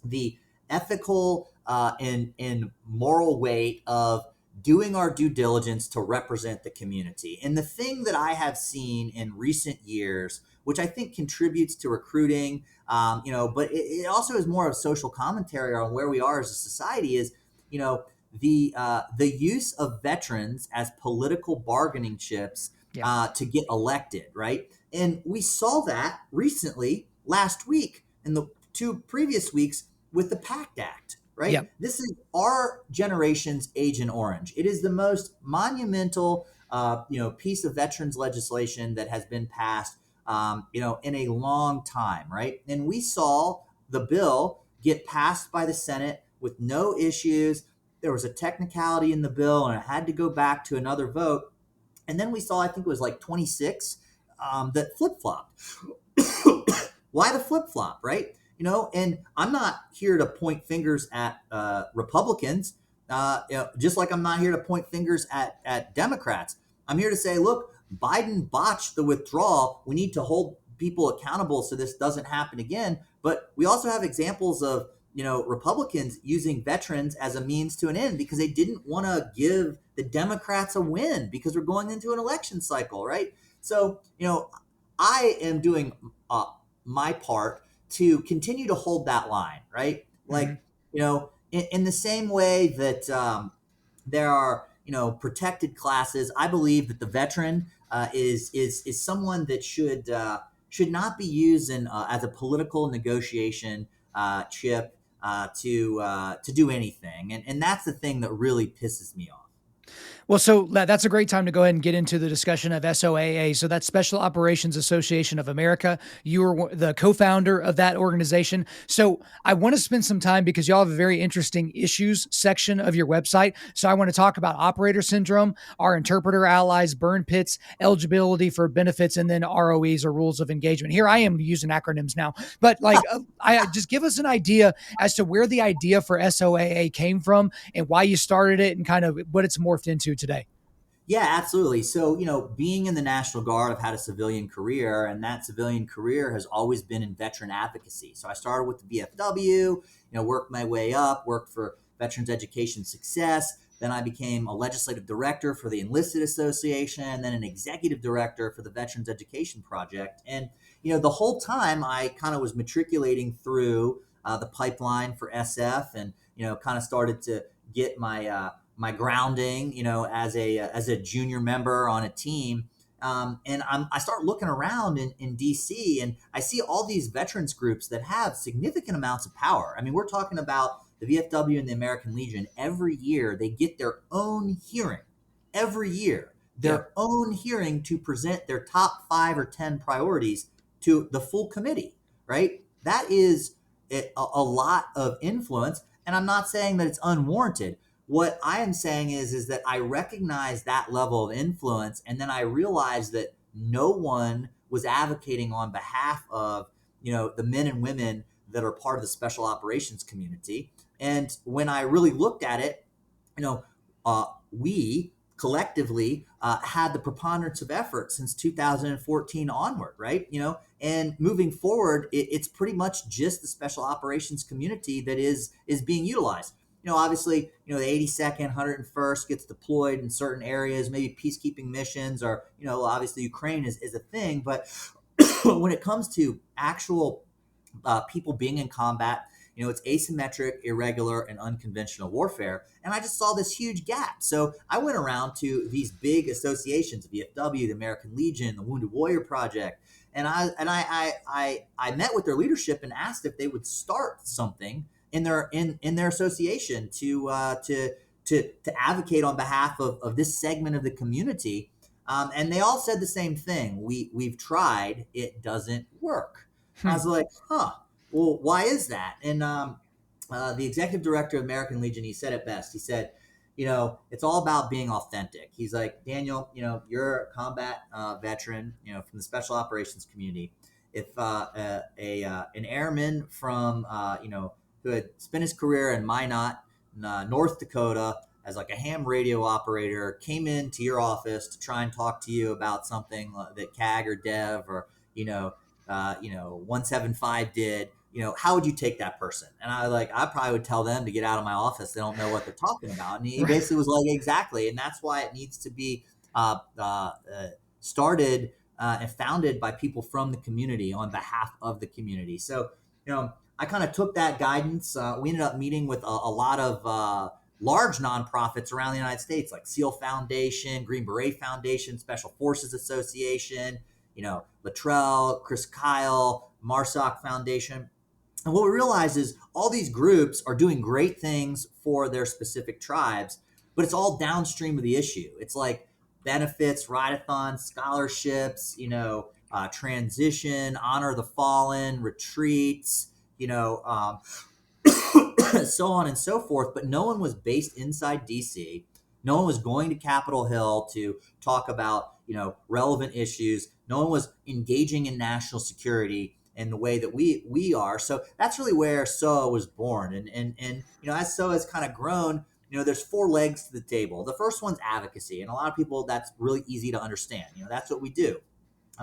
the ethical and moral weight of doing our due diligence to represent the community. And the thing that I have seen in recent years, which I think contributes to recruiting, but it also is more of social commentary on where we are as a society, is, the use of veterans as political bargaining chips to get elected, right? And we saw that recently last week and the 2 previous weeks with the PACT Act, right? Yep. This is our generation's Agent Orange. It is the most monumental, piece of veterans legislation that has been passed, in a long time, right? And we saw the bill get passed by the Senate with no issues. There was a technicality in the bill, and it had to go back to another vote. And then we saw, I think it was like 26 that flip-flopped. Why the flip-flop, right? And I'm not here to point fingers at Republicans, just like I'm not here to point fingers at Democrats. I'm here to say, look, Biden botched the withdrawal. We need to hold people accountable so this doesn't happen again. But we also have examples of, Republicans using veterans as a means to an end because they didn't want to give the Democrats a win because we're going into an election cycle, right? So, I am doing my part to continue to hold that line, right? Like, in the same way that there are, protected classes, I believe that the veteran is someone that should not be used as a political negotiation chip to do anything, and that's the thing that really pisses me off. Well, so that's a great time to go ahead and get into the discussion of SOAA. So that's Special Operations Association of America. You were the co-founder of that organization. So I want to spend some time because y'all have a very interesting issues section of your website. So I want to talk about operator syndrome, our interpreter allies, burn pits, eligibility for benefits, and then ROEs or rules of engagement. Here I am using acronyms now, but I just give us an idea as to where the idea for SOAA came from and why you started it and kind of what it's morphed into today. Yeah, absolutely. So, being in the National Guard, I've had a civilian career, and that civilian career has always been in veteran advocacy. So I started with the VFW, worked my way up, worked for Veterans Education Success. Then I became a legislative director for the Enlisted Association, and then an executive director for the Veterans Education Project. And, the whole time I kind of was matriculating through the pipeline for SF and, kind of started to get my grounding, as a junior member on a team. And I start looking around in DC, and I see all these veterans groups that have significant amounts of power. I mean, we're talking about the VFW and the American Legion. Every year they get their own hearing. Every year, their own hearing to present their top 5 or 10 priorities to the full committee, right? That is a lot of influence. And I'm not saying that it's unwarranted. What I am saying is that I recognize that level of influence, and then I realized that no one was advocating on behalf of, the men and women that are part of the special operations community. And when I really looked at it, we collectively had the preponderance of effort since 2014 onward, right? And moving forward, it's pretty much just the special operations community that is being utilized. Obviously, the 82nd, 101st gets deployed in certain areas, maybe peacekeeping missions, or, obviously Ukraine is a thing. But when it comes to actual people being in combat, it's asymmetric, irregular, and unconventional warfare. And I just saw this huge gap. So I went around to these big associations, VFW, the American Legion, the Wounded Warrior Project, and I met with their leadership and asked if they would start something in their association to advocate on behalf of this segment of the community, and they all said the same thing. We've tried, it doesn't work. I was like, well, why is that? And the executive director of American Legion, he said it best. He said, it's all about being authentic. He's like, Daniel, you're a combat veteran, from the special operations community. If an airman from who had spent his career in Minot, North Dakota, as like a ham radio operator, came into your office to try and talk to you about something that CAG or Dev or 175 did, how would you take that person? And I probably would tell them to get out of my office. They don't know what they're talking about. And he Right. basically was like, exactly. And that's why it needs to be started and founded by people from the community on behalf of the community. So, I kind of took that guidance. We ended up meeting with a lot of large nonprofits around the United States, like SEAL Foundation, Green Beret Foundation, Special Forces Association, Luttrell, Chris Kyle, MARSOC Foundation. And what we realize is all these groups are doing great things for their specific tribes, but it's all downstream of the issue. It's like benefits, ride-a-thon, scholarships, transition, honor the fallen, retreats, so on and so forth. But no one was based inside DC. No one was going to Capitol Hill to talk about, relevant issues. No one was engaging in national security in the way that we are. So that's really where SOAA was born. And as SOAA has kind of grown, there's 4 legs to the table. The first one's advocacy. And a lot of people, that's really easy to understand. That's what we do.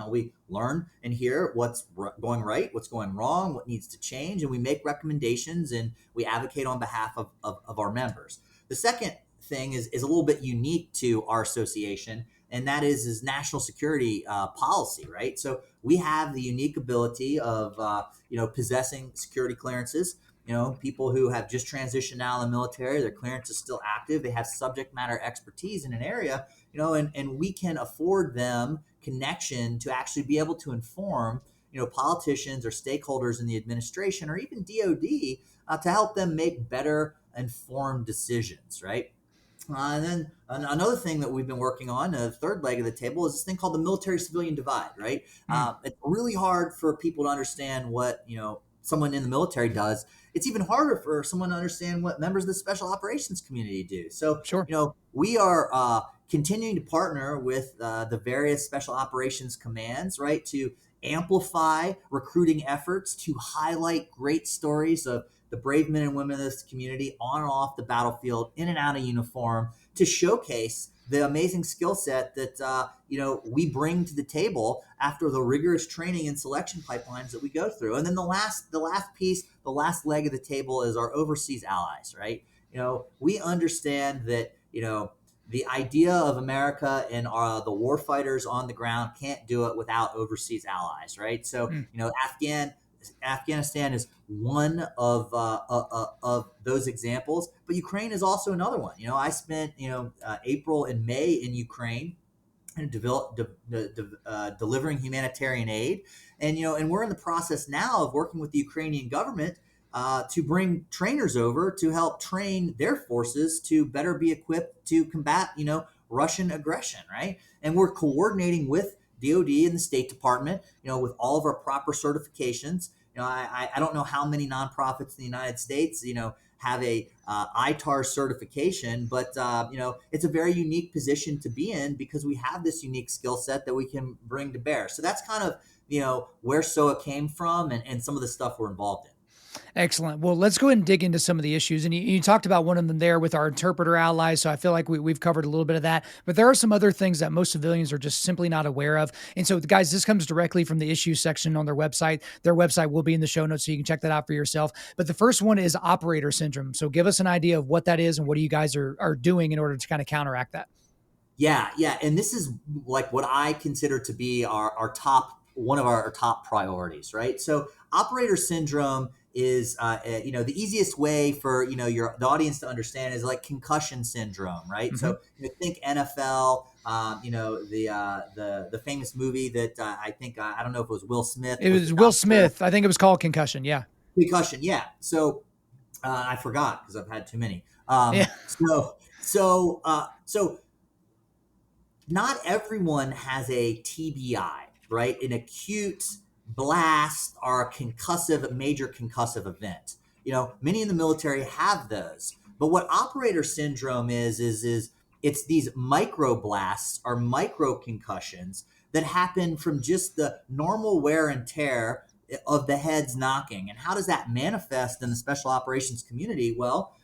We learn and hear what's going right, what's going wrong, what needs to change, and we make recommendations and we advocate on behalf of our members. The second thing is a little bit unique to our association, and that is national security policy, right? So we have the unique ability of, possessing security clearances. People who have just transitioned out of the military, their clearance is still active. They have subject matter expertise in an area, and we can afford them connection to actually be able to inform, politicians or stakeholders in the administration or even DOD to help them make better informed decisions, right? And then another thing that we've been working on, the third leg of the table, is this thing called the military-civilian divide, right? It's really hard for people to understand what, someone in the military does. It's even harder for someone to understand what members of the special operations community do. So, Sure. We are continuing to partner with the various special operations commands, right, to amplify recruiting efforts, to highlight great stories of the brave men and women of this community on and off the battlefield, in and out of uniform, to showcase the amazing skill set that we bring to the table after the rigorous training and selection pipelines that we go through. And then the last piece, the last leg of the table is our overseas allies, right? We understand that the idea of America and the war fighters on the ground can't do it without overseas allies, right? So Afghanistan is one of those examples, but Ukraine is also another one. I spent April and May in Ukraine and delivering humanitarian aid, and we're in the process now of working with the Ukrainian government to bring trainers over to help train their forces to better be equipped to combat Russian aggression, right? And we're coordinating with DOD and the State Department, with all of our proper certifications. I don't know how many nonprofits in the United States, have a ITAR certification, but it's a very unique position to be in because we have this unique skill set that we can bring to bear. So that's kind of where SOAA came from and some of the stuff we're involved in. Excellent. Well, let's go ahead and dig into some of the issues. And you talked about one of them there with our interpreter allies. So I feel like we've covered a little bit of that. But there are some other things that most civilians are just simply not aware of. And so, guys, this comes directly from the issues section on their website. Their website will be in the show notes, so you can check that out for yourself. But the first one is operator syndrome. So give us an idea of what that is and what you guys are doing in order to kind of counteract that. Yeah. And this is like what I consider to be one of our top priorities, right? So operator syndrome is, the easiest way for, the audience to understand is like concussion syndrome, right? Mm-hmm. So think NFL, the famous movie that I think, I don't know if it was Will Smith. It was Will Smith. I think it was called Concussion. Yeah. Concussion. Yeah. So I forgot because I've had too many. So not everyone has a TBI, right? An acute blast or a major concussive event. Many in the military have those. But what operator syndrome is it's these microblasts or micro concussions that happen from just the normal wear and tear of the heads knocking. And how does that manifest in the special operations community? Well,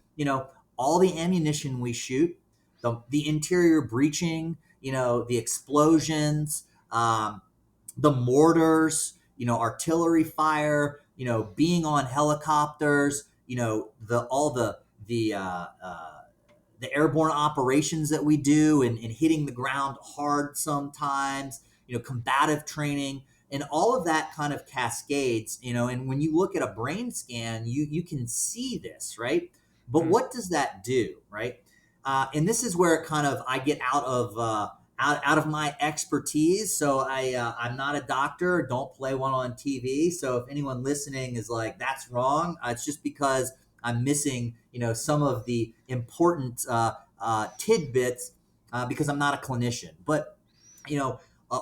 all the ammunition we shoot, the interior breaching, the explosions, the mortars, artillery fire, being on helicopters, all the airborne operations that we do, and hitting the ground hard sometimes, combative training, and all of that kind of cascades, and when you look at a brain scan, you can see this, right? But what does that do, right? And this is where kind of I get out of my expertise. So I'm not a doctor, don't play one on TV. So if anyone listening is like, that's wrong, it's just because I'm missing, some of the important tidbits because I'm not a clinician. But,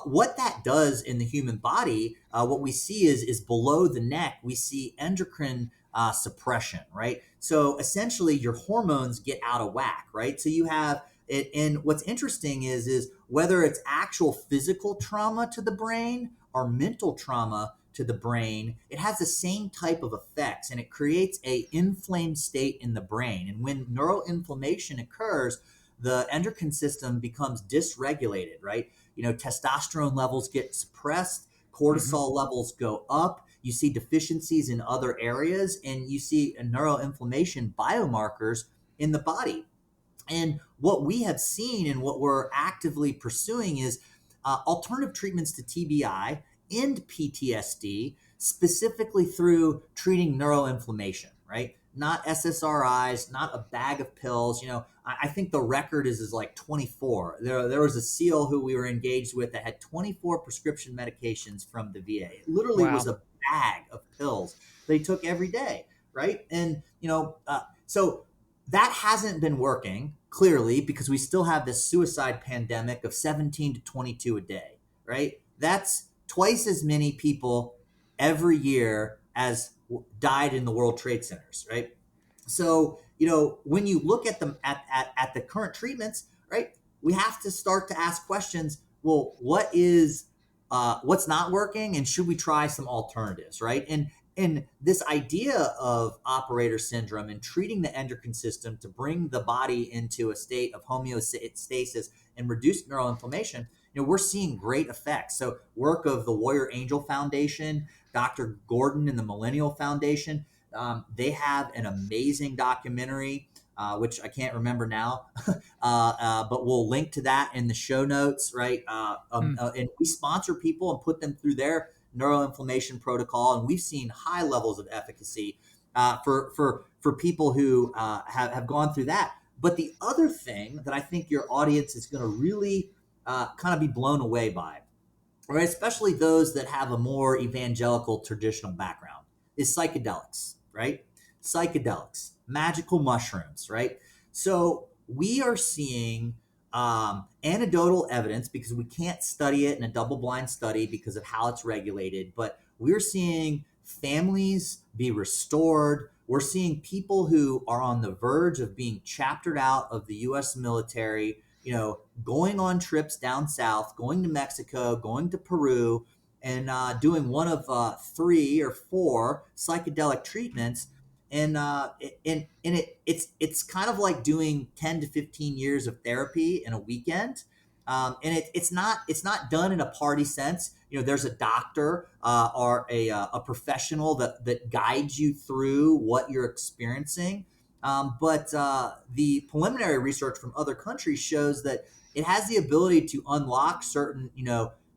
what that does in the human body, what we see is below the neck, we see endocrine suppression, right? So essentially your hormones get out of whack, right? So you have it, and what's interesting is whether it's actual physical trauma to the brain or mental trauma to the brain, it has the same type of effects, and it creates a inflamed state in the brain. And when neuroinflammation occurs, the endocrine system becomes dysregulated, right? Testosterone levels get suppressed, cortisol levels go up, you see deficiencies in other areas, and you see neuroinflammation biomarkers in the body. And what we have seen and what we're actively pursuing is alternative treatments to TBI and PTSD, specifically through treating neuroinflammation, right? Not SSRIs, not a bag of pills. I think the record is like 24. There was a SEAL who we were engaged with that had 24 prescription medications from the VA. It literally was a bag of pills they took every day, right? And, so that hasn't been working, clearly, because we still have this suicide pandemic of 17 to 22 a day, right? That's twice as many people every year as died in the World Trade Centers, right? So, when you look at them at the current treatments, right, we have to start to ask questions. Well, what's not working, and should we try some alternatives, right? And this idea of operator syndrome and treating the endocrine system to bring the body into a state of homeostasis and reduce neuroinflammation, we're seeing great effects. So work of the Warrior Angel Foundation, Dr. Gordon and the Millennial Foundation, they have an amazing documentary, which I can't remember now, but we'll link to that in the show notes, right? And we sponsor people and put them through their neuroinflammation protocol, and we've seen high levels of efficacy for people who have gone through that. But the other thing that I think your audience is going to really kind of be blown away by, right, especially those that have a more evangelical traditional background, is psychedelics, right? Psychedelics, magical mushrooms, right? So we are seeing anecdotal evidence, because we can't study it in a double-blind study because of how it's regulated, but we're seeing families be restored. We're seeing people who are on the verge of being chaptered out of the U.S. military, going on trips down south, going to Mexico, going to Peru, and doing one of 3 or 4 psychedelic treatments. And it's kind of like doing 10 to 15 years of therapy in a weekend. And it's not done in a party sense. There's a doctor or a professional that guides you through what you're experiencing. But the preliminary research from other countries shows that it has the ability to unlock certain,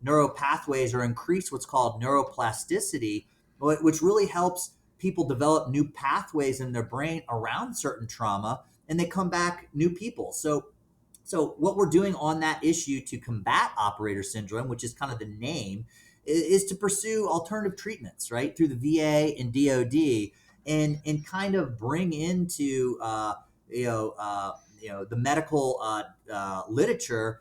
neural pathways or increase what's called neuroplasticity, which really helps people develop new pathways in their brain around certain trauma, and they come back new people. So what we're doing on that issue to combat operator syndrome, which is kind of the name, is to pursue alternative treatments, right, through the VA and DoD, and kind of bring into the medical literature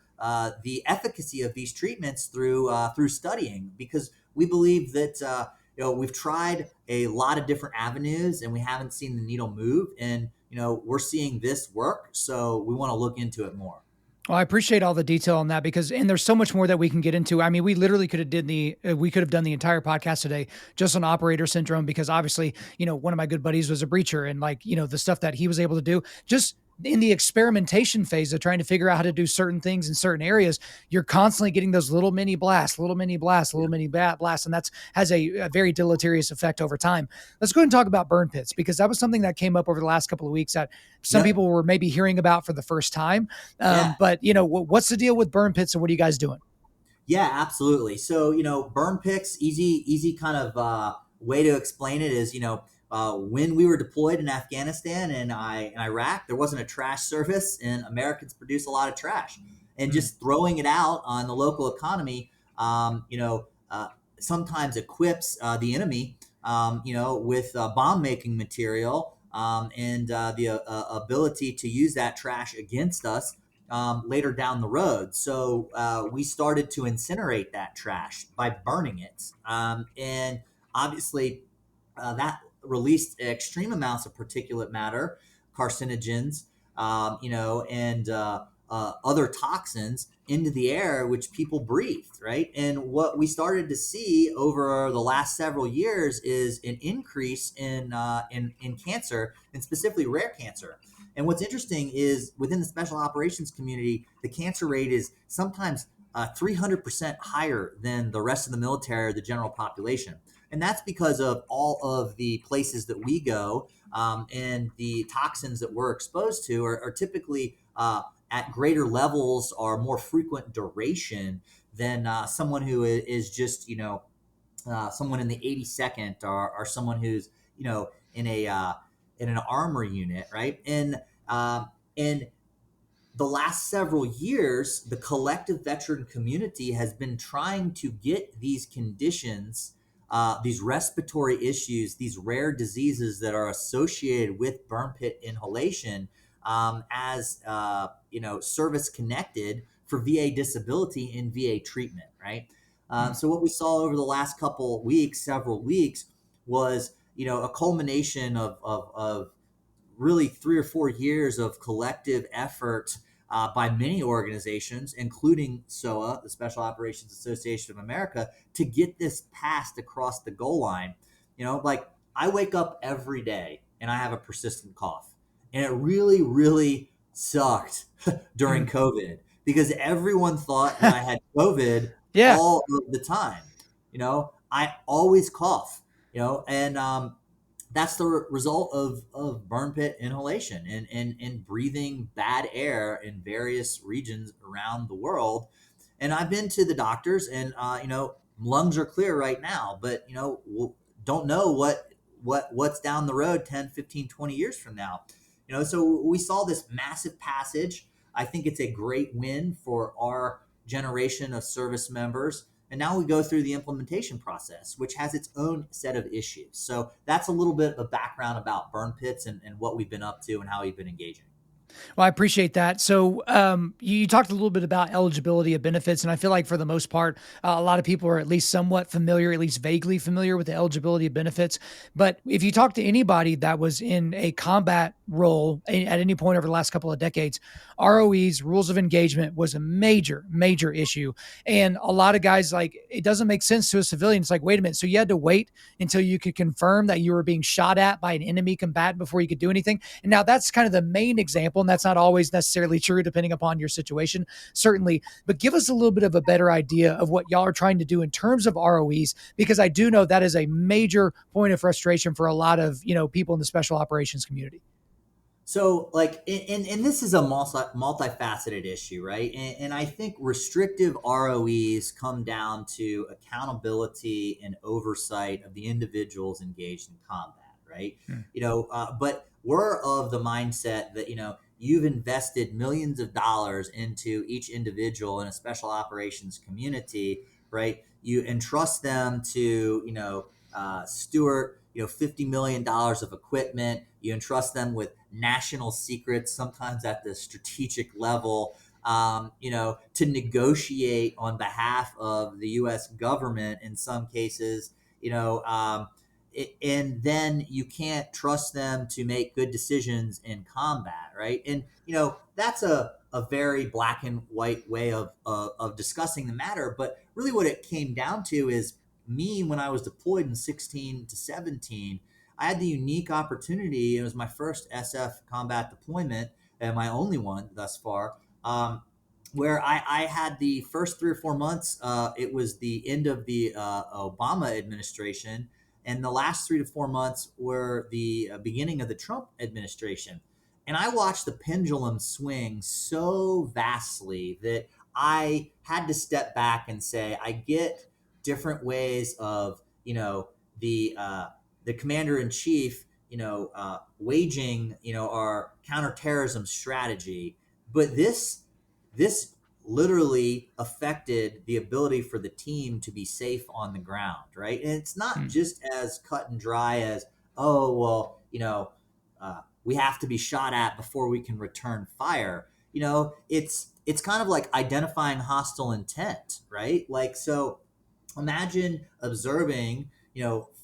the efficacy of these treatments through studying, because we believe that we've tried a lot of different avenues and we haven't seen the needle move, and we're seeing this work, so we want to look into it more. Well, I appreciate all the detail on that and there's so much more that we can get into. I mean, we literally could have we could have done the entire podcast today just on operator syndrome because obviously, one of my good buddies was a breacher and the stuff that he was able to do just in the experimentation phase of trying to figure out how to do certain things in certain areas, you're constantly getting those little mini blasts, blasts, and that's has a very deleterious effect over time. Let's go ahead and talk about burn pits because that was something that came up over the last couple of weeks that some Yep. people were maybe hearing about for the first time. Yeah. But what's the deal with burn pits and what are you guys doing? Yeah, absolutely. So, burn pits, easy kind of way to explain it is, when we were deployed in Afghanistan and in Iraq, there wasn't a trash service, and Americans produce a lot of trash. And just throwing it out on the local economy, sometimes equips the enemy, with bomb making material and the ability to use that trash against us later down the road. So we started to incinerate that trash by burning it. And obviously, that released extreme amounts of particulate matter, carcinogens, and other toxins into the air, which people breathed, right? And what we started to see over the last several years is an increase in cancer, and specifically rare cancer. And what's interesting is within the special operations community, the cancer rate is sometimes 300% higher than the rest of the military or the general population. And that's because of all of the places that we go and the toxins that we're exposed to are typically at greater levels or more frequent duration than someone who is just, someone in the 82nd or someone who's, in in an armor unit, right? And the last several years, the collective veteran community has been trying to get these conditions, these respiratory issues, these rare diseases that are associated with burn pit inhalation, as service connected for VA disability and VA treatment, right? So what we saw over the last several weeks, was a culmination of really 3 or 4 years of collective effort by many organizations, including SOAA, the Special Operations Association of America, to get this passed across the goal line. Like I wake up every day and I have a persistent cough. And it really, really sucked during COVID because everyone thought that I had COVID Yeah. all of the time. I always cough, and that's the result of burn pit inhalation and breathing bad air in various regions around the world. And I've been to the doctors and, lungs are clear right now, but, don't know what's down the road 10, 15, 20 years from now. So we saw this massive passage. I think it's a great win for our generation of service members. And now we go through the implementation process, which has its own set of issues. So that's a little bit of a background about burn pits and what we've been up to and how we've been engaging. Well, I appreciate that. So you talked a little bit about eligibility of benefits, and I feel like for the most part, a lot of people are at least somewhat familiar, at least vaguely familiar with the eligibility of benefits. But if you talk to anybody that was in a combat role at any point over the last couple of decades, ROEs, rules of engagement, was a major, major issue. And a lot of guys, like, it doesn't make sense to a civilian. It's like, wait a minute. So you had to wait until you could confirm that you were being shot at by an enemy combatant before you could do anything. And now that's kind of the main example. And that's not always necessarily true depending upon your situation, certainly. But give us a little bit of a better idea of what y'all are trying to do in terms of ROEs, because I do know that is a major point of frustration for a lot of, people in the special operations community. So, like, and this is a multifaceted issue, right? And I think restrictive ROEs come down to accountability and oversight of the individuals engaged in combat, right? But we're of the mindset that, you've invested millions of dollars into each individual in a special operations community, right? You entrust them to, steward, $50 million of equipment. You entrust them with national secrets, sometimes at the strategic level, to negotiate on behalf of the U.S. government in some cases, and then you can't trust them to make good decisions in combat, right? And that's a a very black and white way of discussing the matter. But really what it came down to is me, when I was deployed in 16 to 17, I had the unique opportunity. It was my first SF combat deployment and my only one thus far. Where I had the first 3 or 4 months, it was the end of the Obama administration, and the last 3 to 4 months were the beginning of the Trump administration. And I watched the pendulum swing so vastly that I had to step back and say, I get different ways of, the commander in chief, waging, our counterterrorism strategy, but this literally affected the ability for the team to be safe on the ground, right? And it's not just as cut and dry as, oh, well, we have to be shot at before we can return fire. It's kind of like identifying hostile intent, right? Like, so imagine observing,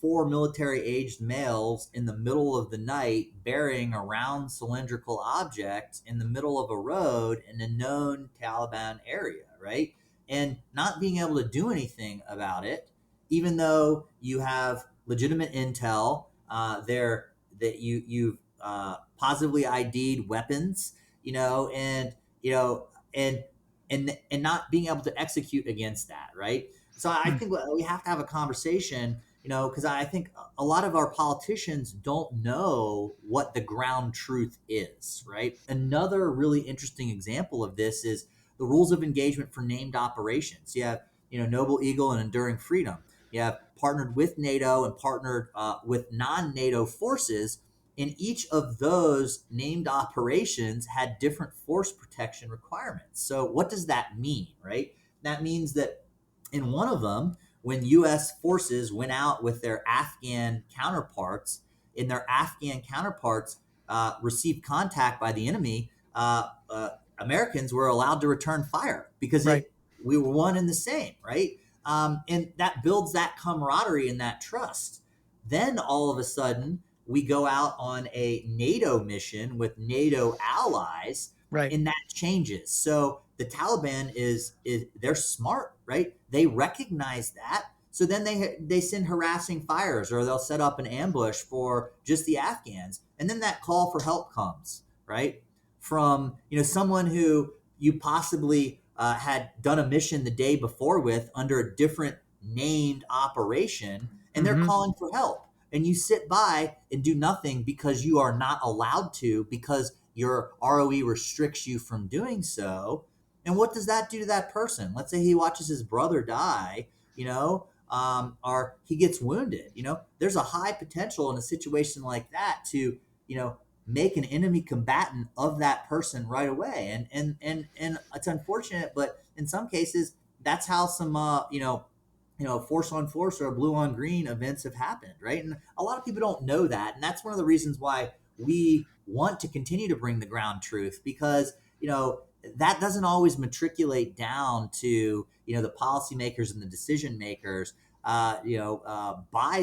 four military-aged males in the middle of the night bearing a round cylindrical object in the middle of a road in a known Taliban area, right? And not being able to do anything about it, even though you have legitimate intel there that you've positively ID'd weapons, and and not being able to execute against that, right? So I think we have to have a conversation, because I think a lot of our politicians don't know what the ground truth is, right? Another really interesting example of this is the rules of engagement for named operations. You have, Noble Eagle and Enduring Freedom. You have partnered with NATO and partnered with non-NATO forces. And each of those named operations had different force protection requirements. So what does that mean, right? That means that in one of them, when U.S. forces went out with their Afghan counterparts, received contact by the enemy, Americans were allowed to return fire because Right. we were one and the same, right? And that builds that camaraderie and that trust. Then all of a sudden, we go out on a NATO mission with NATO allies, Right. and that changes. So the Taliban is they're smart, right? They recognize that. So then they send harassing fires, or they'll set up an ambush for just the Afghans, and then that call for help comes, right, from someone who you possibly had done a mission the day before with under a different named operation, and they're calling for help. And you sit by and do nothing because you are not allowed to, because your ROE restricts you from doing so. And what does that do to that person? Let's say he watches his brother die, or he gets wounded. There's a high potential in a situation like that to, make an enemy combatant of that person right away. And it's unfortunate, but in some cases, that's how some, force on force or blue on green events have happened, right? And a lot of people don't know that. And that's one of the reasons why we want to continue to bring the ground truth, because, that doesn't always matriculate down to, the policymakers and the decision makers, by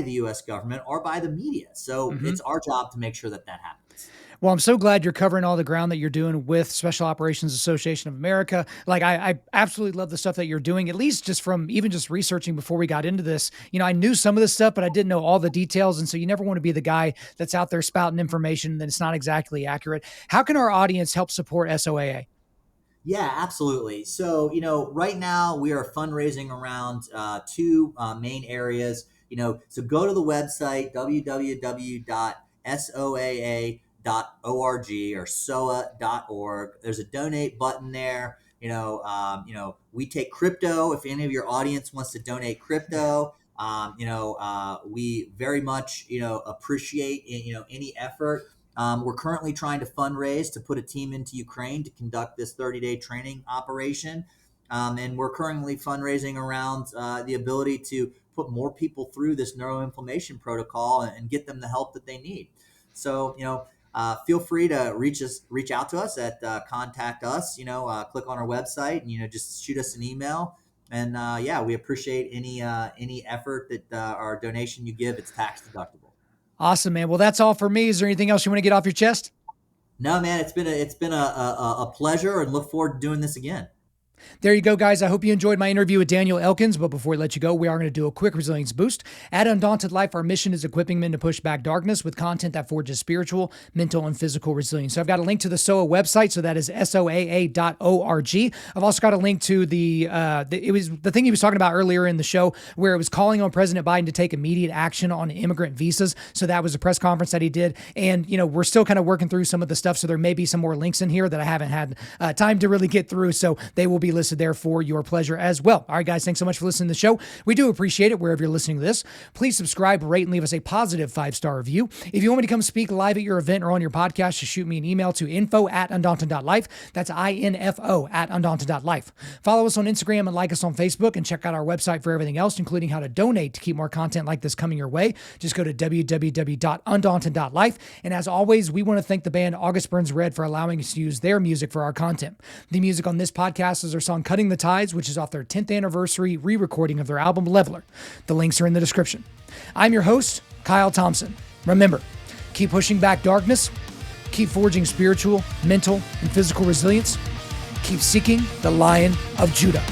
the U.S. government or by the media. So it's our job to make sure that that happens. Well, I'm so glad you're covering all the ground that you're doing with Special Operations Association of America. Like, I absolutely love the stuff that you're doing, at least just from even just researching before we got into this. I knew some of this stuff, but I didn't know all the details. And so you never want to be the guy that's out there spouting information that it's not exactly accurate. How can our audience help support SOAA? Yeah, absolutely. So, right now we are fundraising around two main areas. So go to the website, www.soaa.org or SOA.org. There's a donate button there. We take crypto. If any of your audience wants to donate crypto, we very much, appreciate, any effort. We're currently trying to fundraise to put a team into Ukraine to conduct this 30-day training operation. And we're currently fundraising around the ability to put more people through this neuroinflammation protocol and get them the help that they need. So, feel free to reach out to us at contact us, click on our website and, just shoot us an email. And we appreciate any effort that our donation you give. It's tax deductible. Awesome, man. Well, that's all for me. Is there anything else you want to get off your chest? No, man, it's been a pleasure, and look forward to doing this again. There you go, guys. I hope you enjoyed my interview with Daniel Elkins. But before we let you go, we are going to do a quick resilience boost. At Undaunted Life, our mission is equipping men to push back darkness with content that forges spiritual, mental, and physical resilience. So I've got a link to the SOAA website. So that is SOAA.org. I've also got a link to it was the thing he was talking about earlier in the show, where it was calling on President Biden to take immediate action on immigrant visas. So that was a press conference that he did. And, we're still kind of working through some of the stuff. So there may be some more links in here that I haven't had time to really get through. So they will be listed there for your pleasure as well. All right, guys, thanks so much for listening to the show. We do appreciate it wherever you're listening to this. Please subscribe, rate, and leave us a positive 5-star review. If you want me to come speak live at your event or on your podcast, just shoot me an email to info@Undaunted.Life. That's INFO@Undaunted.Life. Follow us on Instagram and like us on Facebook, and check out our website for everything else, including how to donate to keep more content like this coming your way. Just go to www.Undaunted.Life. And as always, we want to thank the band August Burns Red for allowing us to use their music for our content. The music on this podcast is their song Cutting the Tides, which is off their 10th anniversary re-recording of their album Leveler. The links are in the description. I'm your host, Kyle Thompson. Remember, keep pushing back darkness, keep forging spiritual, mental, and physical resilience, keep seeking the Lion of Judah.